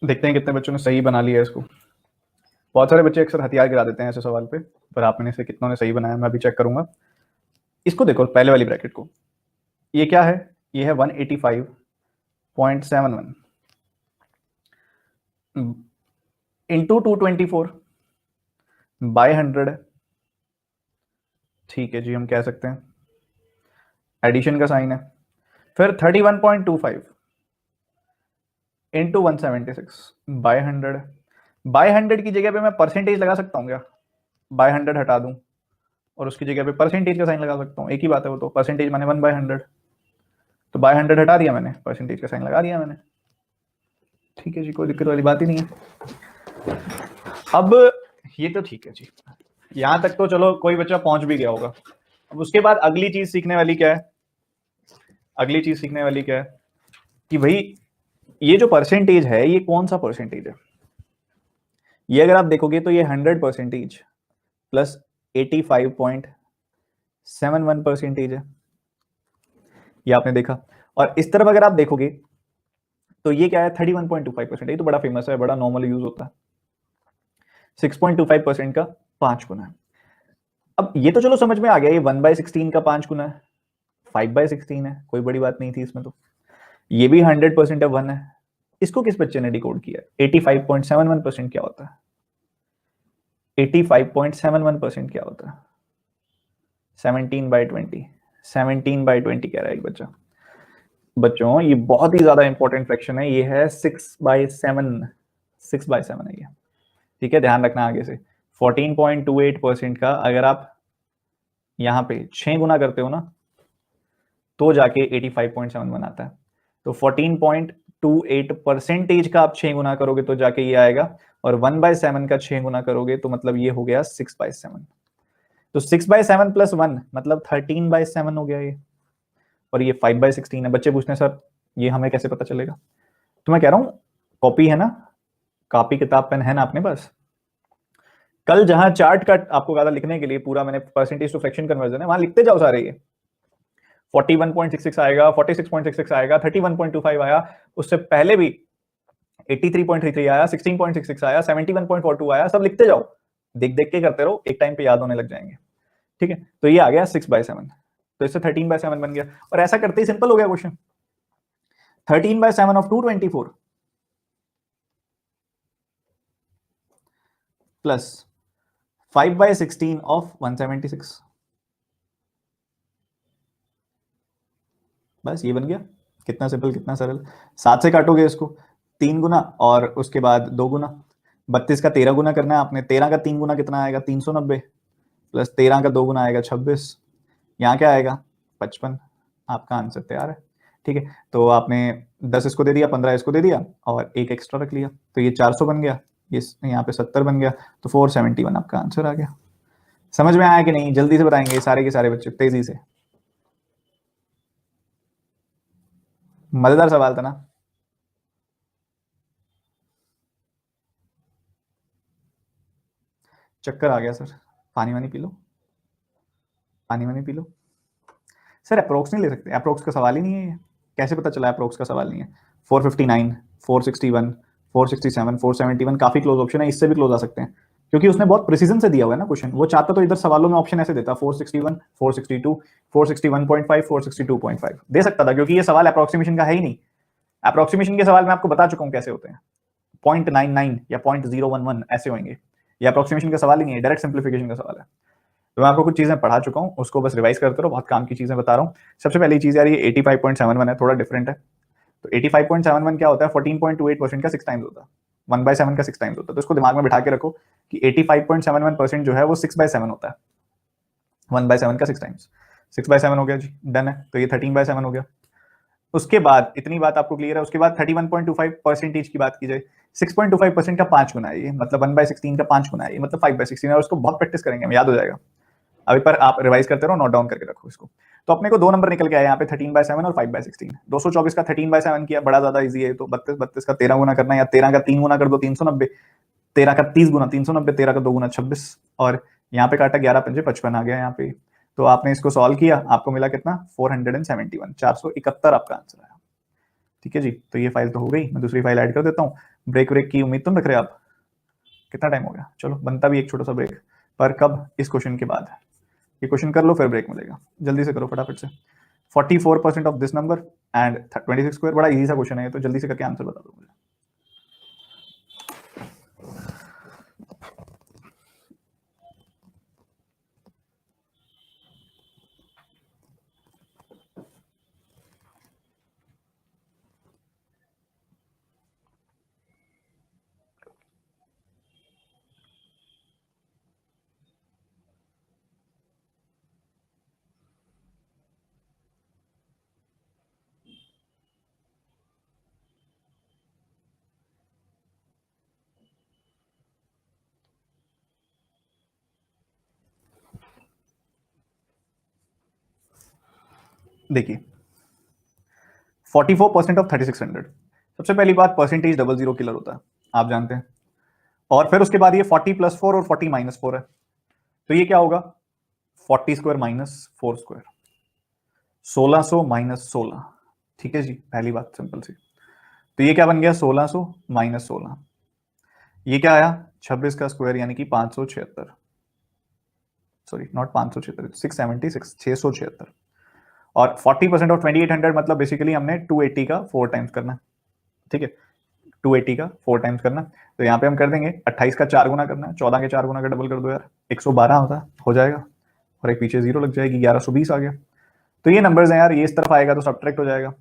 देखते हैं कितने बच्चों ने सही बना लिया इसको। बहुत सारे बच्चे अक्सर हथियार गिरा देते हैं ऐसे सवाल पे, पर आप में से कितनों ने सही बनाया मैं अभी चेक करूंगा। इसको देखो पहले वाली ब्रैकेट को, ये क्या है, ये है 185.71 इंटू 224 बाय 100, ठीक है जी, हम कह सकते हैं एडिशन का साइन है। फिर 31.25 इंटू 176 बाय 100, बाय 100 की जगह पे मैं परसेंटेज लगा सकता हूँ क्या, बाय 100 हटा दूं और उसकी जगह पे परसेंटेज का साइन लगा सकता हूँ, एक ही बात है वो तो, परसेंटेज माने 1/100, तो बाय 100 हटा दिया मैंने, परसेंटेज का साइन लगा दिया मैंने, ठीक है जी, कोई दिक्कत वाली बात ही नहीं है। अब ये तो ठीक है जी, यहां तक तो चलो कोई बच्चा पहुंच भी गया होगा। अब उसके बाद अगली चीज सीखने वाली क्या है, अगली चीज सीखने वाली क्या है कि भाई ये जो परसेंटेज है ये कौन सा परसेंटेज है। ये अगर आप देखोगे तो ये 100% प्लस 85.71% है, ये आपने देखा। और इस तरफ अगर आप देखोगे तो ये क्या है, 31.25%, ये तो बड़ा फेमस है, बड़ा नॉर्मल यूज होता है। 6.25% का 5 गुना है। अब ये तो चलो समझ में आ गया, ये 1/16 का 5 गुना है, 5/16 है, कोई बड़ी बात नहीं थी इसमें। तो ये भी 100% ऑफ 1 है। इसको किस बच्चे ने डिकोड किया? 85.71% क्या होता है? 85.71% क्या होता है? 17/20, 17/20 कह रहा है एक बच्चा। बच्चों ये बहुत ही ज्यादा इंपॉर्टेंट फ्रैक्शन है, ये है 6/7, 6/7 है ये, ठीक है, ध्यान रखना आगे से। 14.28% का अगर आप यहाँ पे 6 गुना करते हो ना तो जाके 85.71 आता है। तो 14.28% का आप 6 गुना करोगे तो जाके ये आएगा, और 1/7 का 6 गुना करोगे तो मतलब ये हो गया 6/7। तो 6/7 प्लस 1 मतलब 13/7 हो गया ये, और ये 5/16 है। बच्चे पूछते हैं सर ये हमें कैसे पता चलेगा? तो मैं कह रहा हूं कॉपी है ना, कॉपी किताब पेन है ना अपने पास? कल जहां चार्ट का आपको कहा था लिखने के लिए, पूरा मैंने परसेंटेज टू फ्रैक्शन कन्वर्जन है, वहां लिखते जाओ सारे। ये 41.66 आएगा, 46.66 आएगा, 31.25 आया, उससे पहले भी 83.33 आया, 16.66 आया, 71.42 आया, सब लिखते जाओ, देख देख के करते रहो, एक टाइम पे याद होने लग जाएंगे, ठीक है। तो ये आ गया 6/7, तो इससे 13/7 बन गया, और ऐसा करते ही सिंपल हो गया क्वेश्चन। 13/7 ऑफ 224 प्लस 5/16 ऑफ 176, बस ये बन गया। कितना सिंपल, कितना सरल। 7 से काटोगे इसको, 3 गुना, और उसके बाद 2 गुना। 32 का 13 गुना करना है आपने, 13 का 3 गुना कितना आएगा? 390, प्लस 13 का 2 गुना आएगा 26, यहाँ क्या आएगा? 55। आपका आंसर तैयार है, ठीक है। तो आपने 10 इसको दे दिया, 15 इसको दे दिया, और एक एक्स्ट्रा रख लिया, तो ये 400 बन गया, ये यहाँ पे 70 बन गया, तो 471 आपका आंसर आ गया। समझ में आया कि नहीं? जल्दी से बताएंगे सारे के सारे बच्चे, तेजी से। मजेदार सवाल था ना? चक्कर आ गया सर, पानी वानी पी लो, पानी वानी पी लो। सर अप्रोक्स नहीं ले सकते? अप्रोक्स का सवाल ही नहीं है ये, कैसे पता चला अप्रोक्स का सवाल नहीं है? 459, 461, 467, 471 काफी क्लोज ऑप्शन है, इससे भी क्लोज आ सकते हैं, क्योंकि उसने बहुत प्रिसीजन से दिया हुआ है ना क्वेश्चन। वो चाहता तो इधर सवालों में ऑप्शन ऐसे देता 461, 462, 461.5, 462.5 दे सकता था, क्योंकि ये सवाल अप्रोक्सीमेशन का है ही नहीं। अप्रोक्सीमेशन के सवाल मैं आपको बता चुका हूं कैसे होते हैं, 0.99 या 0.011 ऐसे होंगे। ये अप्रोक्सीमेशन का सवाल ही नहीं है, डायरेक्ट सिंप्लीफिकेशन का सवाल है। तो मैं आपको कुछ चीजें पढ़ा चुका हूँ, उसको बस रिवाइज करते रहो, बहुत काम की चीजें बता रहा हूँ। सबसे पहली चीज यार, ये 85.71 है, थोड़ा डिफरेंट है। तो 85.71 क्या होता है? 14.28% का 6 टाइम्स होता है, 1/7 का 6 टाइम्स होता है। तो इसको दिमाग में बिठा के रखो कि 85.71% जो है वो 6/7 होता है, 1/7 का 6 टाइम्स। 6/7 हो गया जी, डन है। तो ये 13/7 हो गया। उसके बाद इतनी बात आपको क्लियर है? उसके बाद 31.25% की बात की जाए, 6.25% का 5 गुना है ये, मतलब 1/16 का 5 गुना है ये, मतलब 5/16 है। और उसको बहुत प्रैक्टिस करेंगे, याद हो जाएगा। अभी पर आप रिवाइज करते रहो, नोट डाउन करके रखो इसको। तो अपने को 2 नंबर निकल के आए यहाँ पे, 13/7 और 5/16। 224 का 13/7 किया, बड़ा ज्यादा इजी है। तो 32 का 13 गुना करना है, या 13 का 3 गुना कर दो 390, 13 का 30 गुना 390, 13 का 2 गुना 26, और यहाँ पे काटा 11 पंजे 55 आ गया यहाँ पे। तो आपने इसको सॉल्व किया, आपको मिला कितना? 471, 471 आपका आंसर आया, ठीक है जी। तो ये फाइल तो हो गई, मैं दूसरी फाइल ऐड कर देता हूँ। ब्रेक व्रेक की उम्मीद तुम रख रहे आप? कितना टाइम हो गया? चलो बनता भी एक छोटा सा ब्रेक, पर कब? इस क्वेश्चन के बाद। ये क्वेश्चन कर लो फिर ब्रेक मिलेगा, जल्दी से करो फटाफट से। 44% of this number and 26 square, बड़ा इजी सा क्वेश्चन है, तो जल्दी से करके आंसर बता दो मुझे। देखिए 44% ऑफ 3600, सबसे पहली बात परसेंटेज डबल जीरो किलर होता है, आप जानते हैं। और फिर उसके बाद ये 40 + 4 और 40 - 4 है, तो ये क्या होगा? 40 स्क्वायर माइनस 4 स्क्वायर, 1600 - 16, ठीक है जी। पहली बात सिंपल सी, तो ये क्या बन गया? 1600 - 16। ये क्या आया 26 का स्क्वायर यानी कि 576, सॉरी नॉट 576, 676, 676। और 40% ऑफ 2800 मतलब बेसिकली हमने 280 का 4 टाइम्स करना है, ठीक है, 280 का 4 टाइम्स करना। तो यहाँ पे हम कर देंगे 28 का 4 गुना करना है, 14 के 4 गुना का डबल कर दो यार, 112 होता है, हो जाएगा। और एक पीछे जीरो लग जाएगी, 1120 आ गया। तो ये नंबर्स हैं यार, ये इस तरफ आएगा तो सब्ट्रैक्ट हो जाएगा,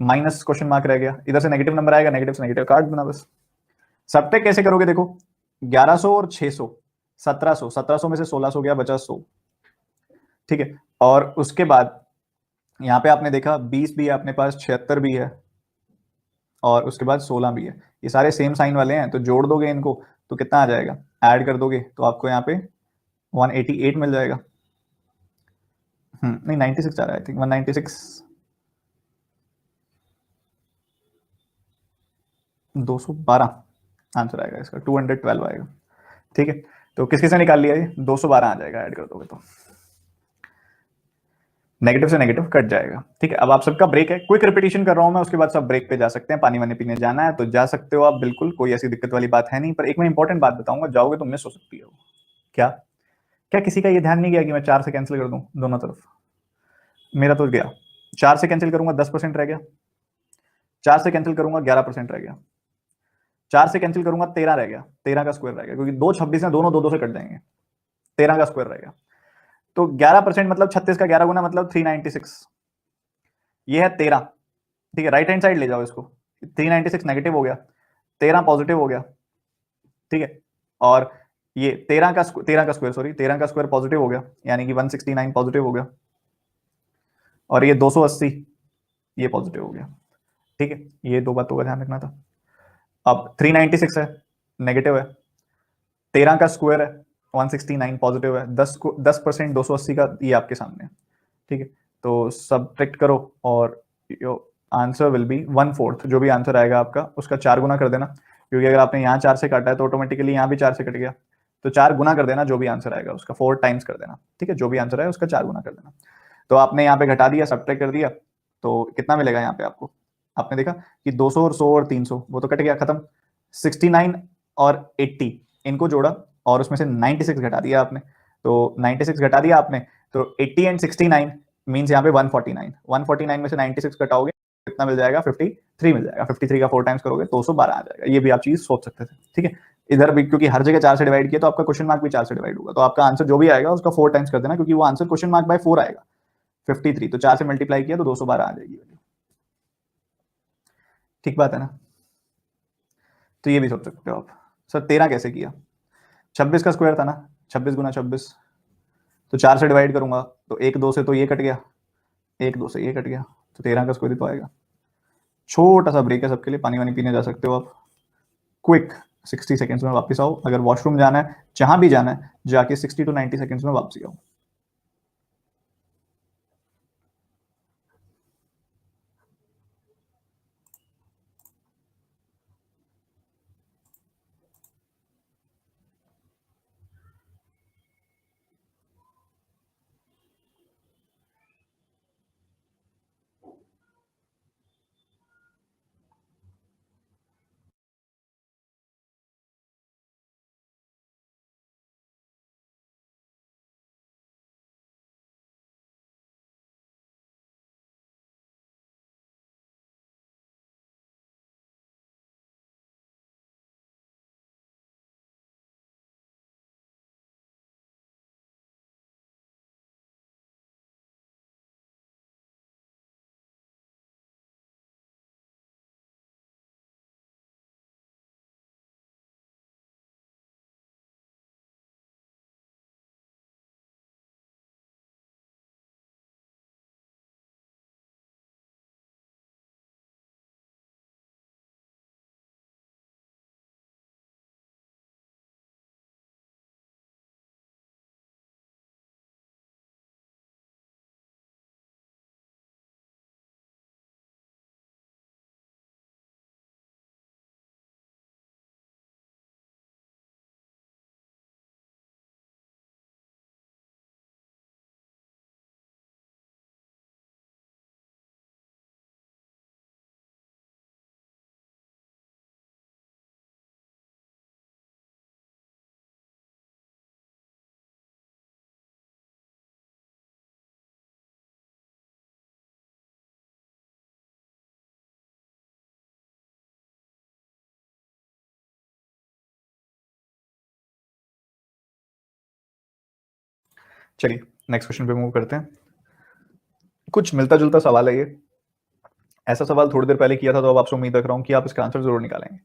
माइनस क्वेश्चन मार्क रह गया, इधर से नेगेटिव नंबर आएगा, नेगेटिव से नेगेटिव काट देना बस। सब्ट्रैक्ट कैसे करोगे, देखो 1100 और 600, 1700, 1700 में से 1600 गया, बचा 100, ठीक है। और उसके बाद यहाँ पे आपने देखा 20 भी है अपने पास, 76 भी है, और उसके बाद 16 भी है। ये सारे सेम साइन वाले हैं, तो जोड़ दोगे इनको तो कितना आ जाएगा, ऐड कर दोगे तो आपको यहाँ पे 188 मिल जाएगा। नहीं 96 आ रहा है, आई थिंक 196, 212 आंसर आएगा इसका, 212 आएगा, ठीक है। तो किस किस ने निकाल लिया, ये 212 आ जाएगा ऐड कर दोगे तो, नेगेटिव से नेगेटिव कट जाएगा, ठीक है। अब आप सबका ब्रेक है, क्विक रिपीटेशन कर रहा हूं मैं, उसके बाद सब ब्रेक पे जा सकते हैं, पानी वानी पीने जाना है तो जा सकते हो आप, बिल्कुल कोई ऐसी दिक्कत वाली बात है नहीं। पर एक मैं इंपॉर्टेंट बात बताऊंगा, जाओगे तो मिस हो सकती है वो। क्या क्या किसी का ये ध्यान नहीं गया कि मैं 4 से कैंसिल कर दूं दोनों तरफ, मेरा तो गया, 4 से कैंसिल करूंगा 10% रह गया, 4 से कैंसिल करूंगा 11% रह गया, 4 से कैंसिल करूंगा 13 रह गया, 13 का स्क्वायर रह गया, क्योंकि 2 26 है, दोनों दो दो से कट जाएंगे, 13 का स्क्वायर रह गया। तो 11% मतलब 36 का 11 गुना मतलब 396, ये है 13, ठीक है। राइट हैंड साइड ले जाओ इसको, 396 नेगेटिव हो गया, 13 पॉजिटिव हो गया, ठीक है। और ये 13 का स्क्वायर, सॉरी 13 का स्क्वायर पॉजिटिव हो गया, यानी कि 169 पॉजिटिव हो गया, और ये 280 ये पॉजिटिव हो गया, ठीक है। ये दो बातों का ध्यान रखना था। अब 396 है, नेगेटिव है, 13 का स्क्वायर है 169 पॉजिटिव है, 10% 280 का, ये आपके सामने है, ठीक है। तो सब्ट्रैक्ट करो और आंसर विल बी 1/4, जो भी आंसर आएगा आपका उसका 4 गुना कर देना, क्योंकि अगर आपने यहाँ 4 से काटा है तो ऑटोमेटिकली यहाँ भी 4 से कट गया, तो 4 गुना कर देना, जो भी आंसर आएगा उसका 4 टाइम्स कर देना, ठीक है। जो भी आंसर आएगा उसका 4 गुना कर देना। तो आपने यहाँ पे घटा दिया, सब्ट्रैक्ट कर दिया, तो कितना मिलेगा यहाँ पे आपको, आपने देखा कि 200 और 100 और 300 वो तो कट गया, खत्म। 69 और 80 इनको जोड़ा, और उसमें से 96 घटा दिया आपने, तो 96 घटा दिया आपने, तो 80 एंड 69 मीन्स यहाँ पे 149, 149 में से 96 घटाओगे कितना मिल जाएगा, 53 मिल जाएगा, 53 का 4 टाइम्स करोगे तो 212 आ जाएगा। ये भी आप चीज सोच सकते थे, ठीक है। इधर भी क्योंकि हर जगह 4 से डिवाइड किया तो आपका क्वेश्चन मार्क भी 4 से डिवाइड होगा, तो आपका आंसर जो भी आएगा उसका 4 टाइम्स कर देना, क्योंकि वो आंसर क्वेश्चन मार्क बाय 4 आएगा, 53, तो 4 से मल्टीप्लाई किया तो 212 आ जाएगी वैल्यू, ठीक बात है ना। तो ये भी सोच सकते हो आप, सर 13 कैसे किया, 26 का स्क्वायर था ना, 26 गुना 26, तो 4 से डिवाइड करूंगा तो 1 2 से तो ये कट गया, 1 2 से ये कट गया, तो 13 का स्क्वायर तो आएगा। छोटा सा ब्रेक है सबके लिए, पानी वानी पीने जा सकते हो आप, क्विक 60 सेकंड्स में वापस आओ, अगर वॉशरूम जाना है, जहां भी जाना है जाके 60 to 90 सेकंड्स में वापसी आओ। चलिए नेक्स्ट क्वेश्चन पे मूव करते हैं। कुछ मिलता जुलता सवाल है ये, ऐसा सवाल थोड़ी देर पहले किया था, तो अब आपसे उम्मीद रख रहा हूं कि आप इसका आंसर जरूर निकालेंगे।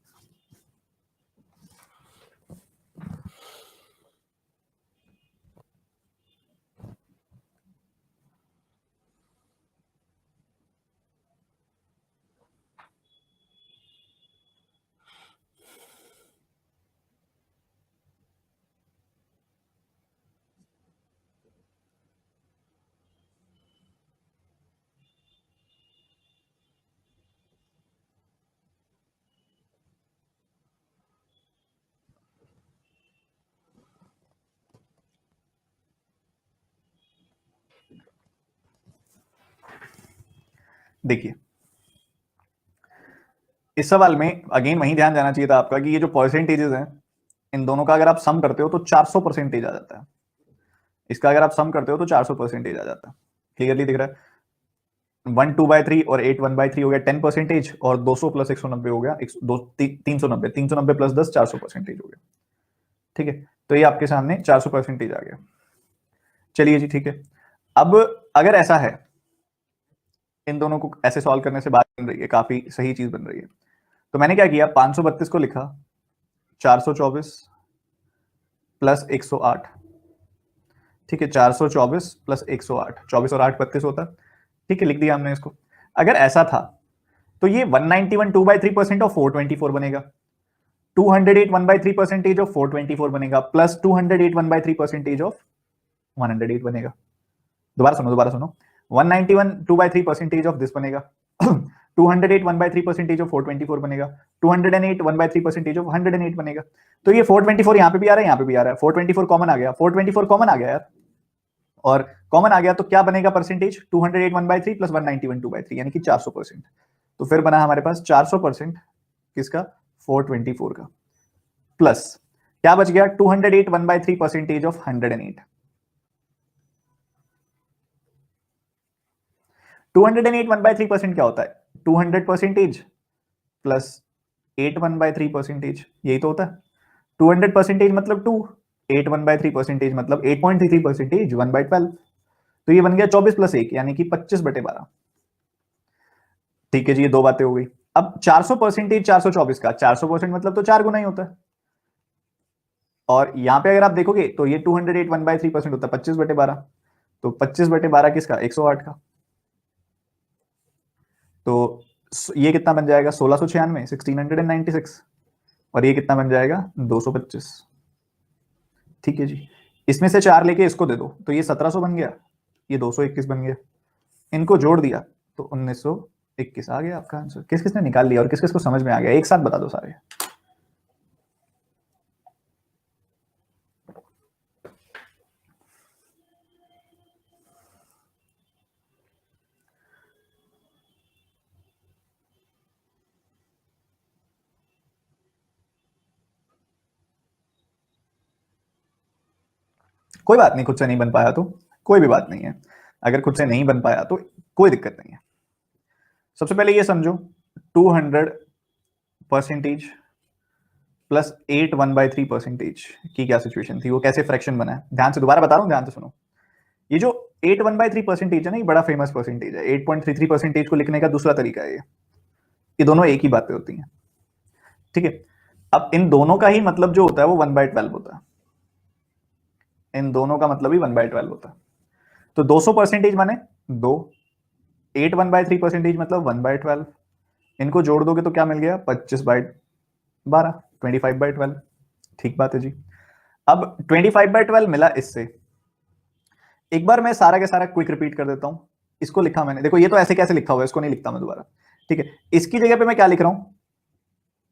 देखिए इस सवाल में अगेन वही ध्यान जाना चाहिए था आपका कि ये जो परसेंटेजेस हैं इन दोनों का अगर आप सम करते हो तो 400% आ जाता है। इसका अगर आप सम करते हो तो 400% आ जाता है। क्लियरली दिख रहा है? 1 2/3 और 8 1/3 हो गया 10%, और 200 प्लस 190 हो गया 390, 390 प्लस 10 400% हो गया। ठीक है, तो ये आपके सामने 400% आ गया। चलिए जी ठीक है। अब अगर ऐसा है, इन दोनों को ऐसे सॉल्व करने से बात बन रही है, काफी सही चीज बन रही है। तो मैंने क्या किया, 532 को लिखा 424 प्लस 108। ठीक है, 424 प्लस 108, 24 और 8 32 होता है। ठीक है, लिख दिया हमने इसको। अगर ऐसा था तो ये 191 2/3% ऑफ 424 बनेगा, 208 1/3% ऑफ 424 बनेगा, प्लस 208 1/3% ऑफ 108 बनेगा। दोबारा सुनो 191 2/3% ऑफ दिस बनेगा 208 1/3% ऑफ 424 बनेगा, 208 1/3% ऑफ 108 बनेगा। तो ये 424 यहाँ पे भी आ रहा है, यहाँ पे भी आ रहा है, 424 कॉमन आ गया, 424 कॉमन आ गया यार, और कॉमन आ गया तो क्या बनेगा परसेंटेज, 208 1/3 प्लस 191 2/3 यानी कि 400%। तो फिर बना हमारे पास 400% किसका, 424 का, प्लस क्या बच गया, 208 1/3% ऑफ 108। 208 1/3% क्या होता है, 200% प्लस 8 1/3%, यही तो होता है। 200% मतलब 2, 8 1/3% मतलब 8.33%, 1/12। तो ये बन गया 24 प्लस 1 यानी कि 25/12। ठीक है जी, ये दो बातें हो गई। अब 400% 424 का, 400% मतलब तो 4 गुना ही होता है, और यहां पे अगर आप देखोगे तो ये 208 1/3% होता है 25/12। तो 25/12 किसका, 108 का। तो ये कितना बन जाएगा, 1696 1696, और ये कितना बन जाएगा, 225। ठीक है जी, इसमें से 4 लेके इसको दे दो तो ये 1700 बन गया, ये 221 बन गया, इनको जोड़ दिया तो 1921 आ गया आपका आंसर। किस किसने निकाल लिया और किस किस को समझ में आ गया, एक साथ बता दो सारे। कोई बात नहीं, खुद से नहीं बन पाया तो कोई भी बात नहीं है, अगर खुद से नहीं बन पाया तो कोई दिक्कत नहीं है। सबसे पहले ये समझो 200% प्लस 8 1/3% की क्या सिचुएशन थी, वो कैसे फ्रैक्शन बना है, ध्यान से दोबारा बता रहा हूं, ध्यान से सुनो। ये जो 8 1/3% है ना, ये बड़ा फेमस परसेंटेज है। 8.33% को लिखने का दूसरा तरीका है ये दोनों एक ही बातें होती हैं। ठीक है, अब इन दोनों का ही मतलब जो होता है वो 1/12 होता है, इन दोनों का मतलब ही 1/12 होता है। तो 200% माने 2, 8 1/3% मतलब 1/12, इनको जोड़ दोगे तो क्या मिल गया, 25/12, 25/12। ठीक बात है जी। अब 25/12 मिला इससे, एक बार मैं सारा का सारा क्विक रिपीट कर देता हूं। इसको लिखा मैंने, देखो ये तो ऐसे कैसे लिखा हुआ है, इसको नहीं लिखता मैं दोबारा। ठीक है, इसकी जगह पे मैं क्या लिख रहा हूं,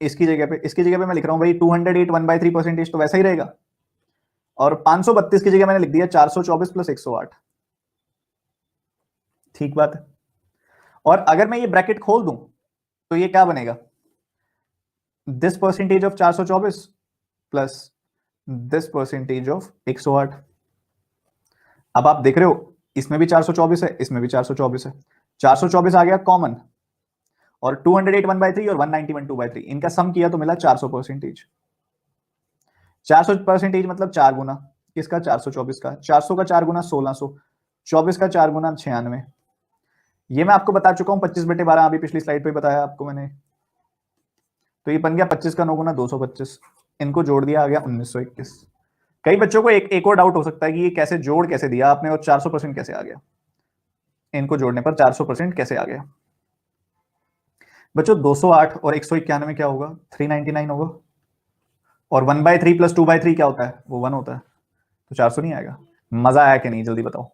इसकी जगह पे मैं लिख रहा हूं भाई 208 1/3% तो वैसा ही रहेगा, और 532 की जगह मैंने लिख दिया 424 प्लस 108। ठीक बात है। और अगर मैं ये ब्रैकेट खोल दूं तो ये क्या बनेगा, this percentage of 424 plus this percentage of 108। अब आप देख रहे हो इसमें भी 424 है, इसमें भी 424 है, 424 आ गया कॉमन, और 208 1/3 और 191 2/3 इनका सम किया तो मिला 400%। 400% मतलब 4 गुना किसका 424 का, 400 का 4 गुना 1600, 24 का 4 गुना 96। ये मैं आपको बता चुका हूं 25/12, अभी पिछली स्लाइड पे बताया आपको मैंने। तो ये बन गया 25 का 9 गुना 225, इनको जोड़ दिया आ गया 1921। कई बच्चों को एक और डाउट हो सकता है कि ये कैसे जोड़ कैसे दिया आपने और 400% कैसे आ गया, इनको जोड़ने पर 400% कैसे आ गया। बच्चों 208 और 191 क्या होगा, 399 होगा, और 1/3 प्लस 2/3 क्या होता है, वो 1 होता है, तो 400 नहीं आएगा। मजा आया कि नहीं, जल्दी बताओ।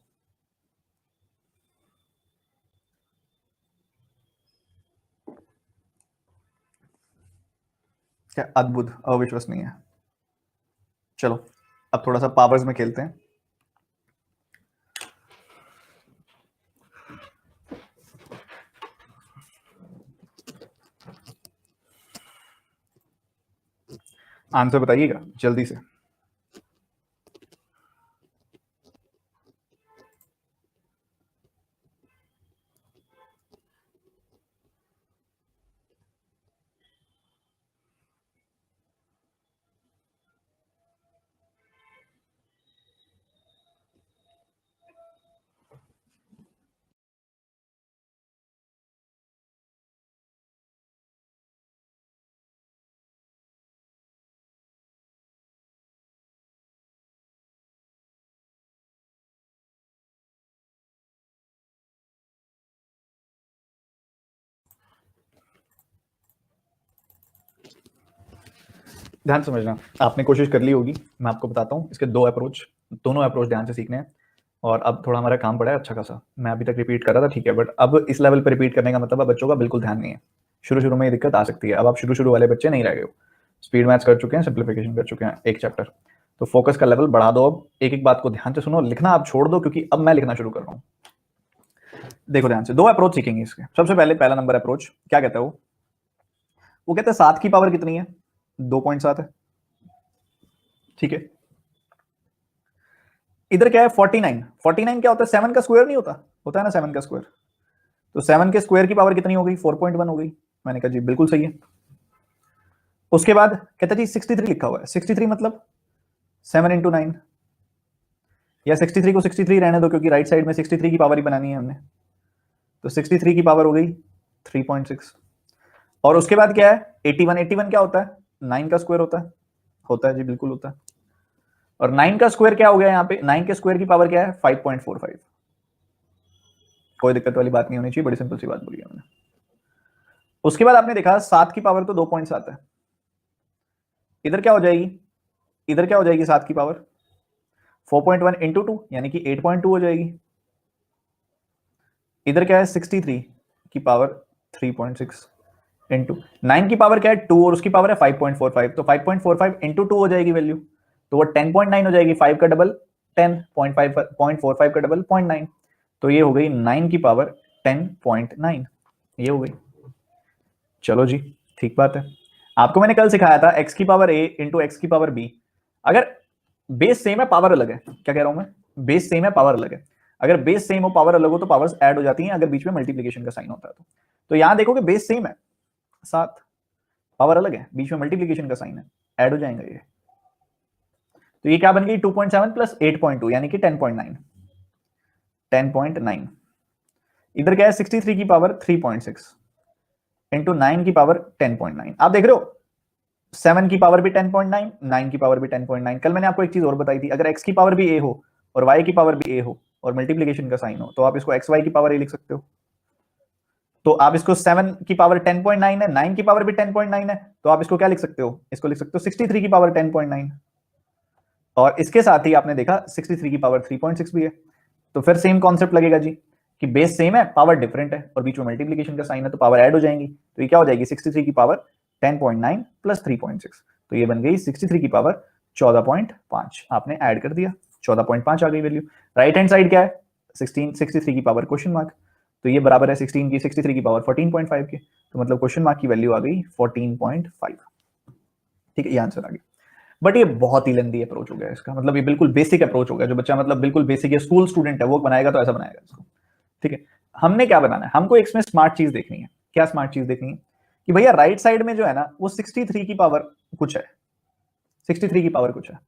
क्या अद्भुत, अविश्वसनीय। चलो अब थोड़ा सा पावर्स में खेलते हैं। आंसर बताइएगा जल्दी से। ध्यान समझना, आपने कोशिश कर ली होगी, मैं आपको बताता हूँ इसके दो अप्रोच, दोनों अप्रोच ध्यान से सीखने हैं। और अब थोड़ा हमारा काम पड़ा है अच्छा खासा, मैं अभी तक रिपीट कर रहा था, ठीक है, बट अब इस लेवल पर रिपीट करने का मतलब अब बच्चों का बिल्कुल ध्यान नहीं है। शुरू में ये दिक्कत आ सकती है, अब आप शुरू वाले बच्चे नहीं रह गए हो, स्पीड मैथ्स कर चुके हैं, सिंप्लीफिकेशन कर चुके हैं एक चैप्टर, तो फोकस का लेवल बढ़ा दो। अब एक बात को ध्यान से सुनो, लिखना आप छोड़ दो क्योंकि अब मैं लिखना शुरू कर रहा हूँ। देखो ध्यान से, दो अप्रोच सीखेंगे इसके। सबसे पहले पहला नंबर अप्रोच क्या कहता है, वो कहते हैं 7 की पावर कितनी है, 2.7 है, ठीक है। इधर क्या है 49, 49 क्या होता है, 7 का स्क्वायर नहीं होता, होता है ना 7 का स्क्वायर, तो 7 के स्क्वायर की पावर कितनी हो गई, 4.1 हो गई। मैंने कहा जी बिल्कुल सही है। उसके बाद कहता जी 63 लिखा हुआ है, 63 मतलब 7 × 9, या 63 को 63 रहने दो क्योंकि राइट साइड में 63 की पावर ही बनानी है हमने, तो 63 की पावर हो गई 3.6। और उसके बाद क्या है 81, 81 क्या होता है, 9 का स्क्वायर होता है जी बिल्कुल होता है। और 9 का स्क्वायर क्या हो गया यहाँ पे, 9 के स्क्वायर की पावर क्या है 5.45। कोई दिक्कत वाली बात नहीं होनी चाहिए, बड़ी सिंपल सी बात बोली है मैंने। उसके बाद आपने देखा 7 की पावर तो 2.7 है, इधर क्या हो जाएगी, इधर क्या हो जाएगी 7 की पावर 4.1 × 2 यानी कि 8.2 हो जाएगी। इधर क्या है 63 की पावर 3.6 इंटू 9 की पावर क्या है 2 और उसकी पावर है 5.45, तो 5.45 × 2 हो जाएगी वैल्यू, तो वो 10.9 हो जाएगी। 5 का डबल 10, 0.45 का डबल 0.9, तो ये हो गई 9 की पावर 10.9, ये हो गई। चलो जी ठीक बात है। आपको मैंने कल सिखाया था x की पावर a इंटू एक्स की पावर b, अगर बेस सेम है पावर अलग है, क्या कह रहा हूं मैं, बेस सेम है पावर अलग है, अगर बेस सेम हो पावर अलग हो तो पावर्स ऐड हो जाती हैं अगर बीच में मल्टीप्लिकेशन का साइन होता है तो यहां देखो कि बेस सेम है 7, पावर अलग है, बीच में मल्टीप्लिकेशन का साइन है, ऐड हो जाएंगे ये। तो ये क्या बन गई 2.7 प्लस 8.2 यानी कि 10.9, 10.9। इधर क्या है 63 की पावर 3.6 इंटू 9 की पावर 10.9। आप देख रहे हो 7 की पावर भी 10.9, 9 की पावर भी 10.9। कल मैंने आपको एक चीज और बताई थी, अगर x की पावर भी a हो और y की पावर भी a हो और मल्टीप्लिकेशन का साइन हो तो आप इसको xy की पावर a लिख सकते हो। तो आप इसको 7 की पावर 10.9 है, 9 की पावर भी 10.9 है, तो आप इसको क्या लिख सकते हो, इसको लिख सकते हो 63 की पावर 10.9। और इसके साथ ही आपने देखा 63 की पावर 3.6 भी है, तो फिर सेम कॉन्सेप्ट लगेगा जी कि बेस सेम है पावर डिफरेंट है और बीच में मल्टीप्लिकेशन का साइन है तो पावर ऐड हो जाएंगी, तो ये क्या हो जाएगी 63 की पावर 10.9 प्लस 3.6, तो ये बन गई 63 की पावर 14.5। आपने ऐड कर दिया 14.5 आ गई वैल्यू। राइट हैंड साइड क्या है 63 की पावर क्वेश्चन मार्क, तो ये बराबर है 63 की पावर 14.5 के, तो मतलब क्वेश्चन मार्क की वैल्यू आ गई 14.5। ठीक है, ये आंसर आ गया। बट ये बहुत ही लेंदी अप्रोच हो गया इसका, मतलब ये बिल्कुल बेसिक अप्रोच हो गया, जो बच्चा मतलब बिल्कुल बेसिक है, स्कूल स्टूडेंट है, वो बनाएगा तो ऐसा बनाएगा इसको। ठीक है, हमने क्या बनाना है, हमको इसमें स्मार्ट चीज देखनी है। क्या स्मार्ट चीज देखनी है कि भैया राइट साइड में जो है ना वो 63 की पावर कुछ है, 63 की पावर कुछ है,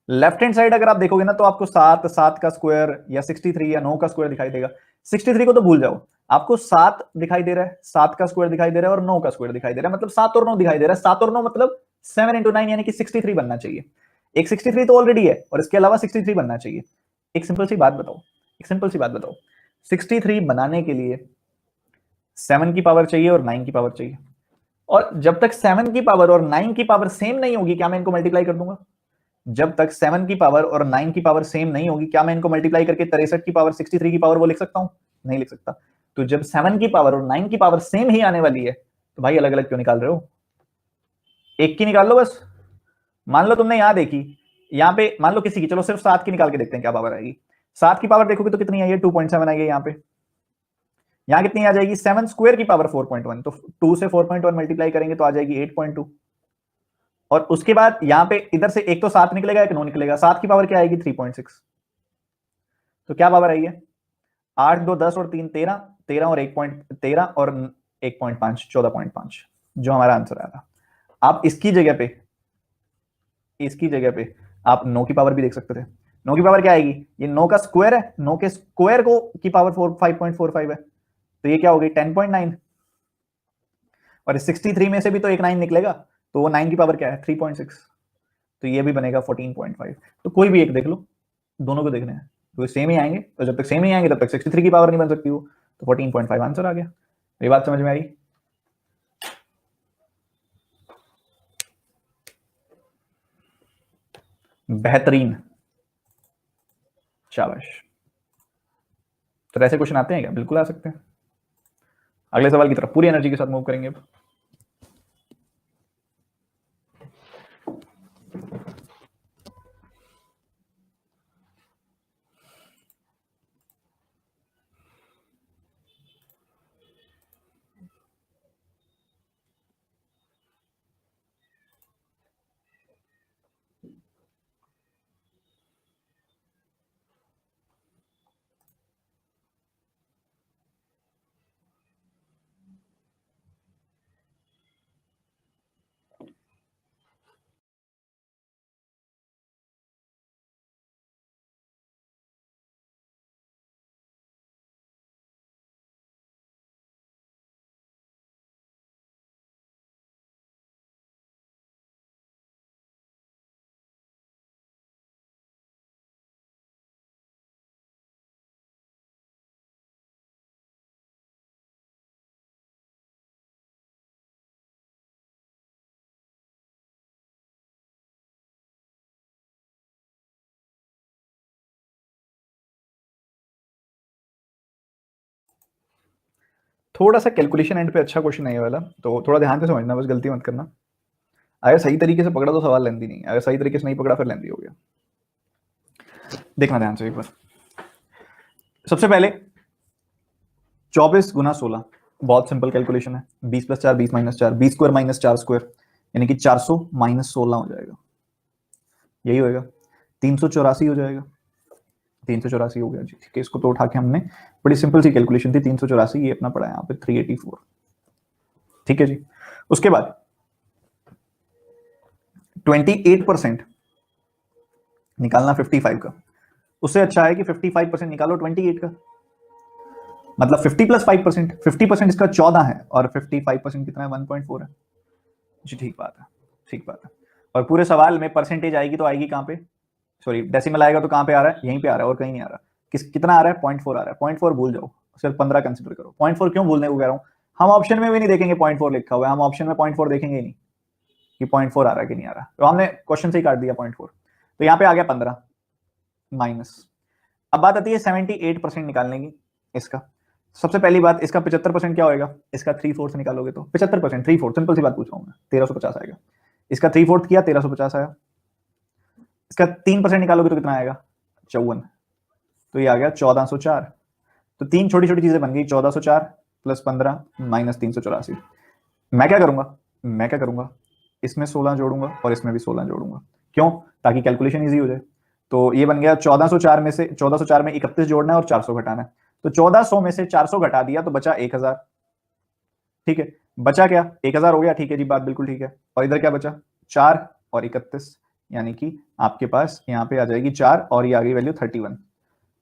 लेफ्ट हैंड साइड अगर आप देखोगे ना तो आपको 7 7 का स्क्वायर या 63 या 9 का स्क्वायर दिखाई देगा। 63 को तो भूल जाओ, आपको 7 दिखाई दे रहा है, 7 का स्क्वायर दिखाई दे रहा है और 9 का स्क्वायर दिखाई दे रहा है, मतलब 7 और 9 दिखाई दे रहा है। 7 और 9 मतलब 7 into 9 यानी कि 63 बनना चाहिए। एक 63 तो ऑलरेडी है और इसके अलावा 63 बनना चाहिए। एक सिंपल सी बात बताओ, एक सिंपल सी बात बताओ, 63 बनाने के लिए 7 की पावर चाहिए और 9 की पावर चाहिए, और जब तक 7 की पावर और 9 की पावर सेम नहीं होगी क्या मैं इनको मल्टीप्लाई कर दूंगा? जब तक 7 की पावर और 9 की पावर सेम नहीं होगी क्या मैं इनको मल्टीप्लाई करके 63 की पावर 63 की पावर वो लिख सकता हूं? नहीं लिख सकता। तो जब 7 की पावर और 9 की पावर सेम ही आने वाली है तो भाई अलग अलग क्यों निकाल रहे हो? एक की निकाल लो बस। मान लो तुमने यहां देखी, यहां पे मान लो किसी की, चलो सिर्फ 7 की निकाल के देखते हैं क्या पावर आएगी। 7 की पावर देखोगे तो कितनी आई है? 2.7 आई है। यहाँ पे यहाँ कितनी आ जाएगी? 7 स्क्वायर की पावर 4.1, तो 2 से 4.1 मल्टीप्लाई करेंगे तो आ जाएगी 8.2। और उसके बाद यहाँ पे इधर से एक तो 7 निकलेगा, एक 9 निकलेगा। 7 की पावर क्या आएगी? 3.6। तो क्या पावर आई है? 8 2 10 और 3 13, 13 और 1.13 और 1.5 14.5, जो हमारा आंसर आया था। आप इसकी जगह पे आप 9 की पावर भी देख सकते थे। 9 की पावर क्या आएगी? ये 9 का स्क्वायर है, 9 के स्क्वायर को की पावर 5.45 है, तो ये क्या हो गई? 10.9। और 63 में से भी तो एक 9 निकलेगा, तो वो 9 की पावर क्या है? 3.6, तो ये भी बनेगा 14.5। तो कोई भी एक देख लो, दोनों को देखने हैं तो सेम ही आएंगे, तो जब तक सेम ही आएंगे तब तक 63 की पावर नहीं बन सकती वो, तो 14.5 आंसर आ गया। ये बात समझ में आई? बेहतरीन, शाबाश। तो ऐसे क्वेश्चन आते हैं क्या? बिल्कुल आ सकते हैं। अगले सवाल की तरफ पूरी एनर्जी के साथ मूव करेंगे अब। थोड़ा सा कैलकुलेशन एंड पे अच्छा क्वेश्चन है ये वाला, तो थोड़ा ध्यान से समझना, बस गलती मत करना। अगर सही तरीके से पकड़ा तो सवाल लेंदी नहीं, अगर सही तरीके से नहीं पकड़ा फिर लेंदी हो गया। देखना ध्यान से एक बार। सबसे पहले 24 गुना 16, बहुत सिंपल कैलकुलेशन है। 20 + 4 20 - 4, 20 स्क्वायर - 4 स्क्वायर यानी कि 400 - 16 हो जाएगा, यही होएगा। 384 हो जाएगा, 384 हो गया जी, ठीक है। इसको तो उठा के हमने, बड़ी सिंपल सी कैलकुलेशन थी, 384 ये अपना पड़ा यहाँ पे 384, ठीक है जी। उसके बाद 28% निकालना 55 का, उससे अच्छा है कि 55% निकालो 28 का, मतलब 50 + 5%। 50% इसका 14 है और 55% कितना है? 1.4 है जी, ठीक बात है, ठीक बात है। और पूरे सवाल में परसेंटेज आएगी तो आएगी कहाँ पे? सॉरी, डेसिमल आएगा तो कहाँ पे आ रहा है? यहीं पे आ रहा है और कहीं नहीं आ रहा। कितना आ रहा है? 0.4 आ रहा है। 0.4 भूल जाओ, सिर्फ 15 कंसिडर करो। 0.4 क्यों भूलने को कह रहा हूँ? हम ऑप्शन में भी नहीं देखेंगे 0.4 लिखा हुआ है, हम ऑप्शन में 0.4 देखेंगे ही नहीं कि 0.4 आ रहा है कि नहीं आ रहा, तो हमने क्वेश्चन से ही काट दिया 0.4। तो यहाँ पे आ गया 15 माइनस। अब बात आती है 78% निकालने की। इसका सबसे पहली बात, इसका 75% क्या होएगा? इसका 3/4 निकालोगे तो 75%, 3/4, सिंपल सी बात पूछ रहा हूँ मैं, 1350 आएगा। इसका 3/4 किया, 1350 आया। इसका 3% निकालोगे तो कितना आएगा? 54, तो ये आ गया 1404। तो तीन छोटी छोटी चीजें बन गई, 1404 + 15 - 384। मैं क्या करूंगा, इसमें 16 जोड़ूंगा और इसमें भी 16 जोड़ूंगा। क्यों? ताकि कैलकुलेशन इजी हो जाए। तो ये बन गया 1404 में से 31 जोड़ना है और 400 घटाना है। तो 1400 में से 400 घटा दिया तो बचा 1000, ठीक है। बचा क्या? 1000 हो गया, ठीक है जी, बात बिल्कुल ठीक है। और इधर क्या बचा? 4 और 31, यानी कि आपके पास यहाँ पे आ जाएगी 4 और ये आ गई वैल्यू 31।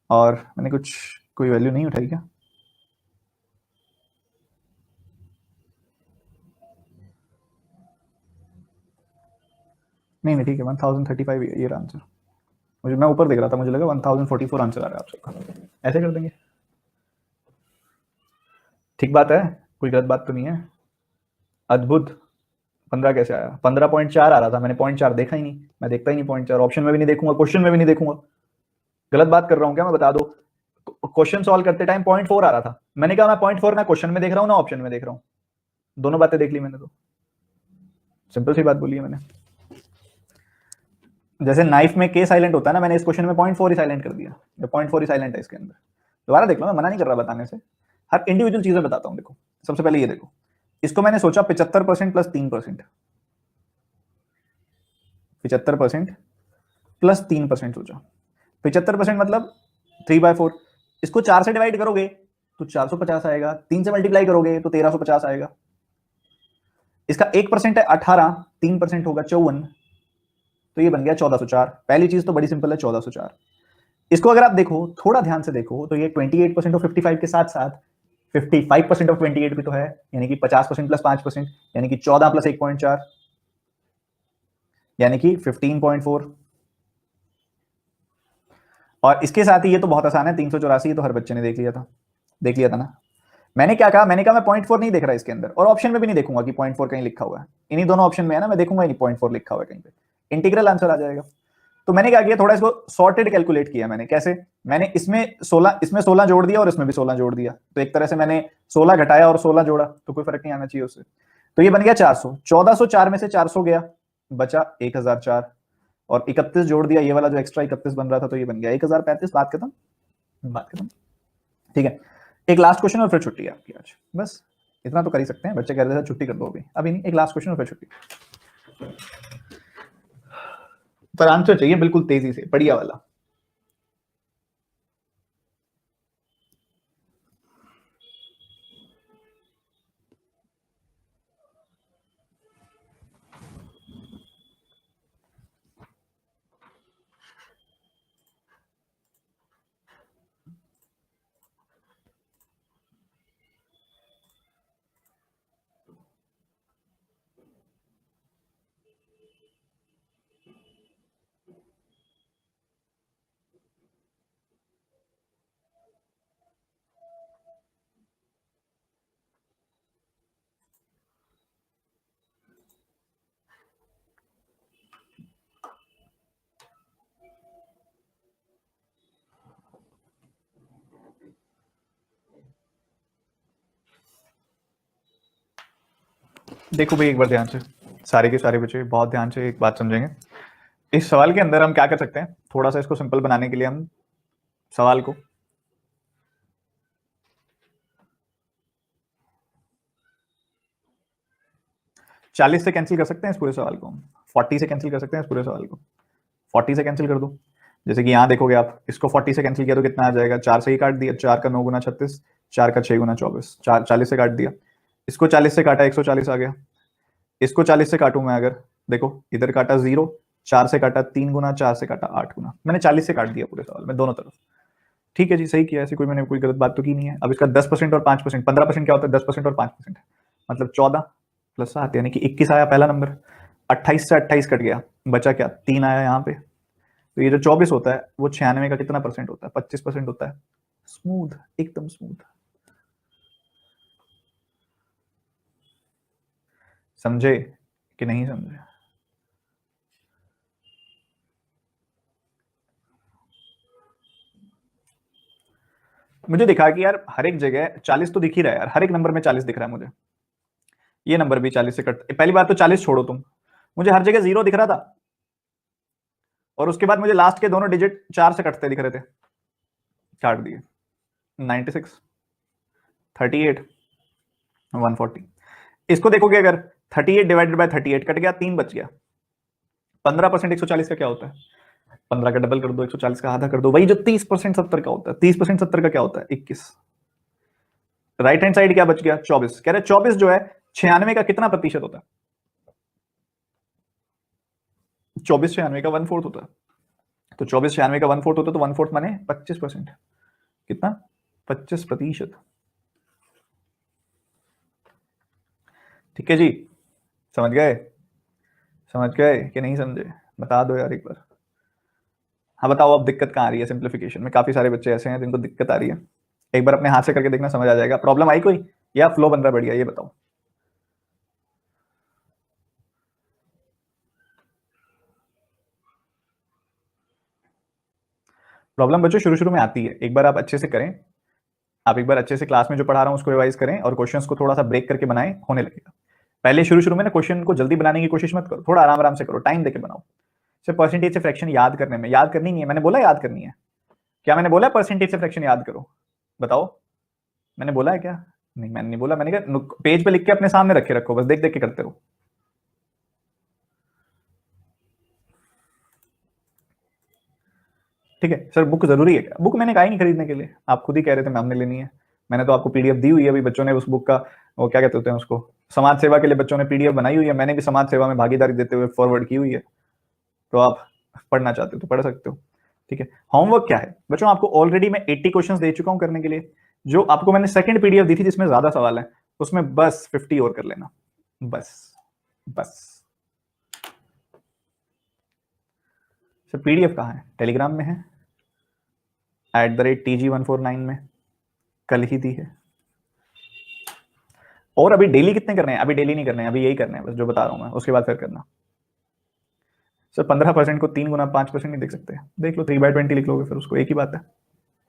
और मैंने कोई वैल्यू नहीं उठाई क्या? नहीं नहीं ठीक है, 1035 ये रहा आंसर। मुझे मैं ऊपर देख रहा था, मुझे लगा 1044 आंसर आ रहा है आप सबका। ऐसे कर देंगे, ठीक बात है, कोई गलत बात तो नहीं है। अद्भुत। 15 कैसे आया? 15.4 आ रहा था, मैंने 0.4 देखा ही नहीं, मैं देखता ही नहीं 0.4, ऑप्शन में भी नहीं देखूंगा, क्वेश्चन में भी नहीं देखूंगा। गलत बात कर रहा हूँ क्या मैं? बता दो। क्वेश्चन सॉल्व करते टाइम 0.4 आ रहा था, मैंने कहा मैं 0.4 ना क्वेश्चन में देख रहा हूँ ना ऑप्शन में देख रहा हूँ, दोनों बातें देख ली मैंने तो। सिंपल सी बात बोली है मैंने। जैसे नाइफ में के साइलेंट होता है ना, मैंने इस क्वेश्चन में 0.4 ही साइलेंट कर दिया, 0.4 ही साइलेंट है इसके अंदर। दोबारा देख लो, मैं मना नहीं कर रहा बताने से, हर इंडिविजुअल चीजें बताता हूँ। देखो सबसे पहले ये देखो, इसको मैंने सोचा 75% प्लस 3%, 75% प्लस 3% सोचा। 75% मतलब 3/4, इसको 4 से डिवाइड करोगे तो 450 आएगा, 3 से मल्टीप्लाई करोगे तो 1350 आएगा। इसका 1% है 18, 3% होगा 54, तो ये बन गया 1404। पहली चीज तो बड़ी सिंपल है, 1404। इसको अगर आप देखो, थोड़ा ध्यान से देखो, तो ये 28% ऑफ 55 के साथ साथ 55% ऑफ 28 भी तो है, यानी कि 50% प्लस 5%, यानी कि 14 प्लस 1.4, यानी कि 15.4। और इसके साथ ही ये तो बहुत आसान है, 384, ये तो हर बच्चे ने देख लिया था ना। मैंने क्या कहा? मैंने कहा मैं 0.4 नहीं देख रहा इसके अंदर, और ऑप्शन में भी नहीं देखूंगा कि 0.4 कहीं लिखा हुआ है, इन्हीं दोनों ऑप्शन में है ना, मैं देखूंगा नहीं 0.4 लिखा हुआ है कहीं पे, इंटीग्रल आंसर आ जाएगा। तो मैंने क्या किया, थोड़ा इसको सॉर्टेड कैलकुलेट किया मैंने। कैसे? मैंने इसमें 16 जोड़ दिया और इसमें भी 16 जोड़ दिया, तो एक तरह से मैंने 16 घटाया और 16 जोड़ा, तो कोई फर्क नहीं आना चाहिए उससे। तो ये बन गया 400, 1404 में से 400 गया, बचा 1004, और 31 जोड़ दिया, ये वाला जो एक्स्ट्रा 31 बन रहा था, तो ये बन गया 1035। बात खत्म, बात खत्म। ठीक है, एक लास्ट क्वेश्चन और फिर छुट्टी है आपकी आज, बस इतना तो कर ही सकते हैं। बच्चे कह रहे थे छुट्टी कर दो, अभी अभी नहीं, एक लास्ट क्वेश्चन और फिर छुट्टी। पर आंसर चाहिए बिल्कुल तेजी से, बढ़िया वाला। देखो भाई, एक बार ध्यान से, सारे के सारे बच्चे बहुत ध्यान से एक बात समझेंगे। इस सवाल के अंदर हम क्या कर सकते हैं, थोड़ा सा इसको सिंपल बनाने के लिए हम सवाल को 40 से कैंसिल कर सकते हैं, इस पूरे सवाल को हम 40 से कैंसिल कर सकते हैं, इस पूरे सवाल को 40 से कैंसिल कर दो। जैसे कि यहाँ देखोगे आप, इसको 40 से कैंसिल किया तो कितना आ जाएगा? 4 से ही काट दिया, 4 का 9 गुना 36, 4 का 6 गुना 24, 40 से काट दिया। इसको 40 से काटा, 140 आ गया। इसको 40 से काटू मैं अगर, देखो इधर काटा 0, 4 से काटा 3 गुना, 4 से काटा 8 गुना, मैंने 40 से काट दिया पूरे सवाल में दोनों तरफ। ठीक है जी, सही किया, ऐसे मैंने कोई गलत बात तो की नहीं है। अब इसका 10% और 5%, 15% क्या होता है? 10% और 5%, मतलब 14 प्लस 7 यानी कि 21 आया पहला नंबर। 28 से 28 कट गया, बचा क्या? 3 आया यहाँ पे। तो ये जो 24 होता है वो 96 का कितना परसेंट होता है? 25% होता है। स्मूथ, एकदम स्मूथ। समझे कि नहीं समझे? मुझे दिखा कि यार हर एक जगह 40 तो दिख ही रहा है यार, हर एक नंबर में 40 दिख रहा है मुझे। ये नंबर भी 40 से कट, पहली बात तो 40 छोड़ो तुम, मुझे हर जगह 0 दिख रहा था, और उसके बाद मुझे लास्ट के दोनों डिजिट 4 से कटते दिख रहे थे, काट दिए। 96, 38, 140। इसको देखोगे अगर, 38 डिवाइडेड बाय 38 कट गया, 3 बच गया। 15% 140 का क्या होता है? 15 का डबल कर दो, 140 का आधा कर दो, वही जो 30% 70 का होता है। 30% 70 का क्या होता है? 21। राइट हैंड साइड क्या बच गया? 24। कह रहे 24 जो है 96 का कितना प्रतिशत होता है? 2496 का 1/4 होता है, तो 2496 का 1/4 होता है, तो 1/4 माने 25%। कितना? 25%। ठीक है जी, समझ गए? समझ गए कि नहीं समझे? बता दो यार एक बार। हाँ बताओ, अब दिक्कत कहाँ आ रही है सिंप्लीफिकेशन में? काफी सारे बच्चे ऐसे हैं जिनको दिक्कत आ रही है। एक बार अपने हाथ से करके देखना, समझ आ जाएगा। प्रॉब्लम आई कोई, या फ्लो बन रहा है बढ़िया, ये बताओ। प्रॉब्लम बच्चों शुरू शुरू में आती है, एक बार आप अच्छे से करें, आप एक बार अच्छे से क्लास में जो पढ़ा रहा हूं उसको रिवाइज करें और क्वेश्चंस को थोड़ा सा ब्रेक करके बनाएं, होने लगेगा। पहले शुरू शुरू में ना क्वेश्चन को जल्दी बनाने की कोशिश मत करो, थोड़ा आराम आराम से करो, टाइम देके बनाओ। सिर्फ परसेंटेज से फ्रैक्शन याद करने में, याद करनी नहीं है, मैंने बोला याद करनी है? क्या मैंने बोला परसेंटेज से फ्रैक्शन याद करो? बताओ, मैंने बोला है क्या? नहीं मैंने नहीं बोला, मैंने कहा पेज पे लिख के अपने सामने रखे रखो, बस देख देख के करते रहो। ठीक है सर, बुक जरूरी है क्या? बुक मैंने कहा ही नहीं खरीदने के लिए, आप खुद ही कह रहे थे मैम ने लेनी है। मैंने तो आपको पीडीएफ दी हुई है, अभी बच्चों ने उस बुक का वो क्या कहते हैं उसको, समाज सेवा के लिए बच्चों ने पीडीएफ बनाई हुई है, मैंने भी समाज सेवा में भागीदारी देते हुए फॉरवर्ड की हुई है, तो आप पढ़ना चाहते हो तो पढ़ सकते हो। ठीक है, होमवर्क क्या है बच्चों? आपको ऑलरेडी मैं 80 क्वेश्चंस दे चुका हूं करने के लिए। जो आपको मैंने सेकंड पीडीएफ दी थी जिसमें ज्यादा सवाल है, उसमें बस 50 और कर लेना, बस। बस सर पीडीएफ कहाँ है? टेलीग्राम में है, @TG149 में, कल ही दी है। और अभी डेली कितने करने हैं? अभी डेली नहीं करने हैं, अभी यही करने हैं बस जो बता रहा हूं मैं, उसके बाद फिर करना। सर 15% को 3 गुना 5% नहीं देख सकते? देख लो, 3/20 लिख लोगे फिर उसको, एक ही बात है।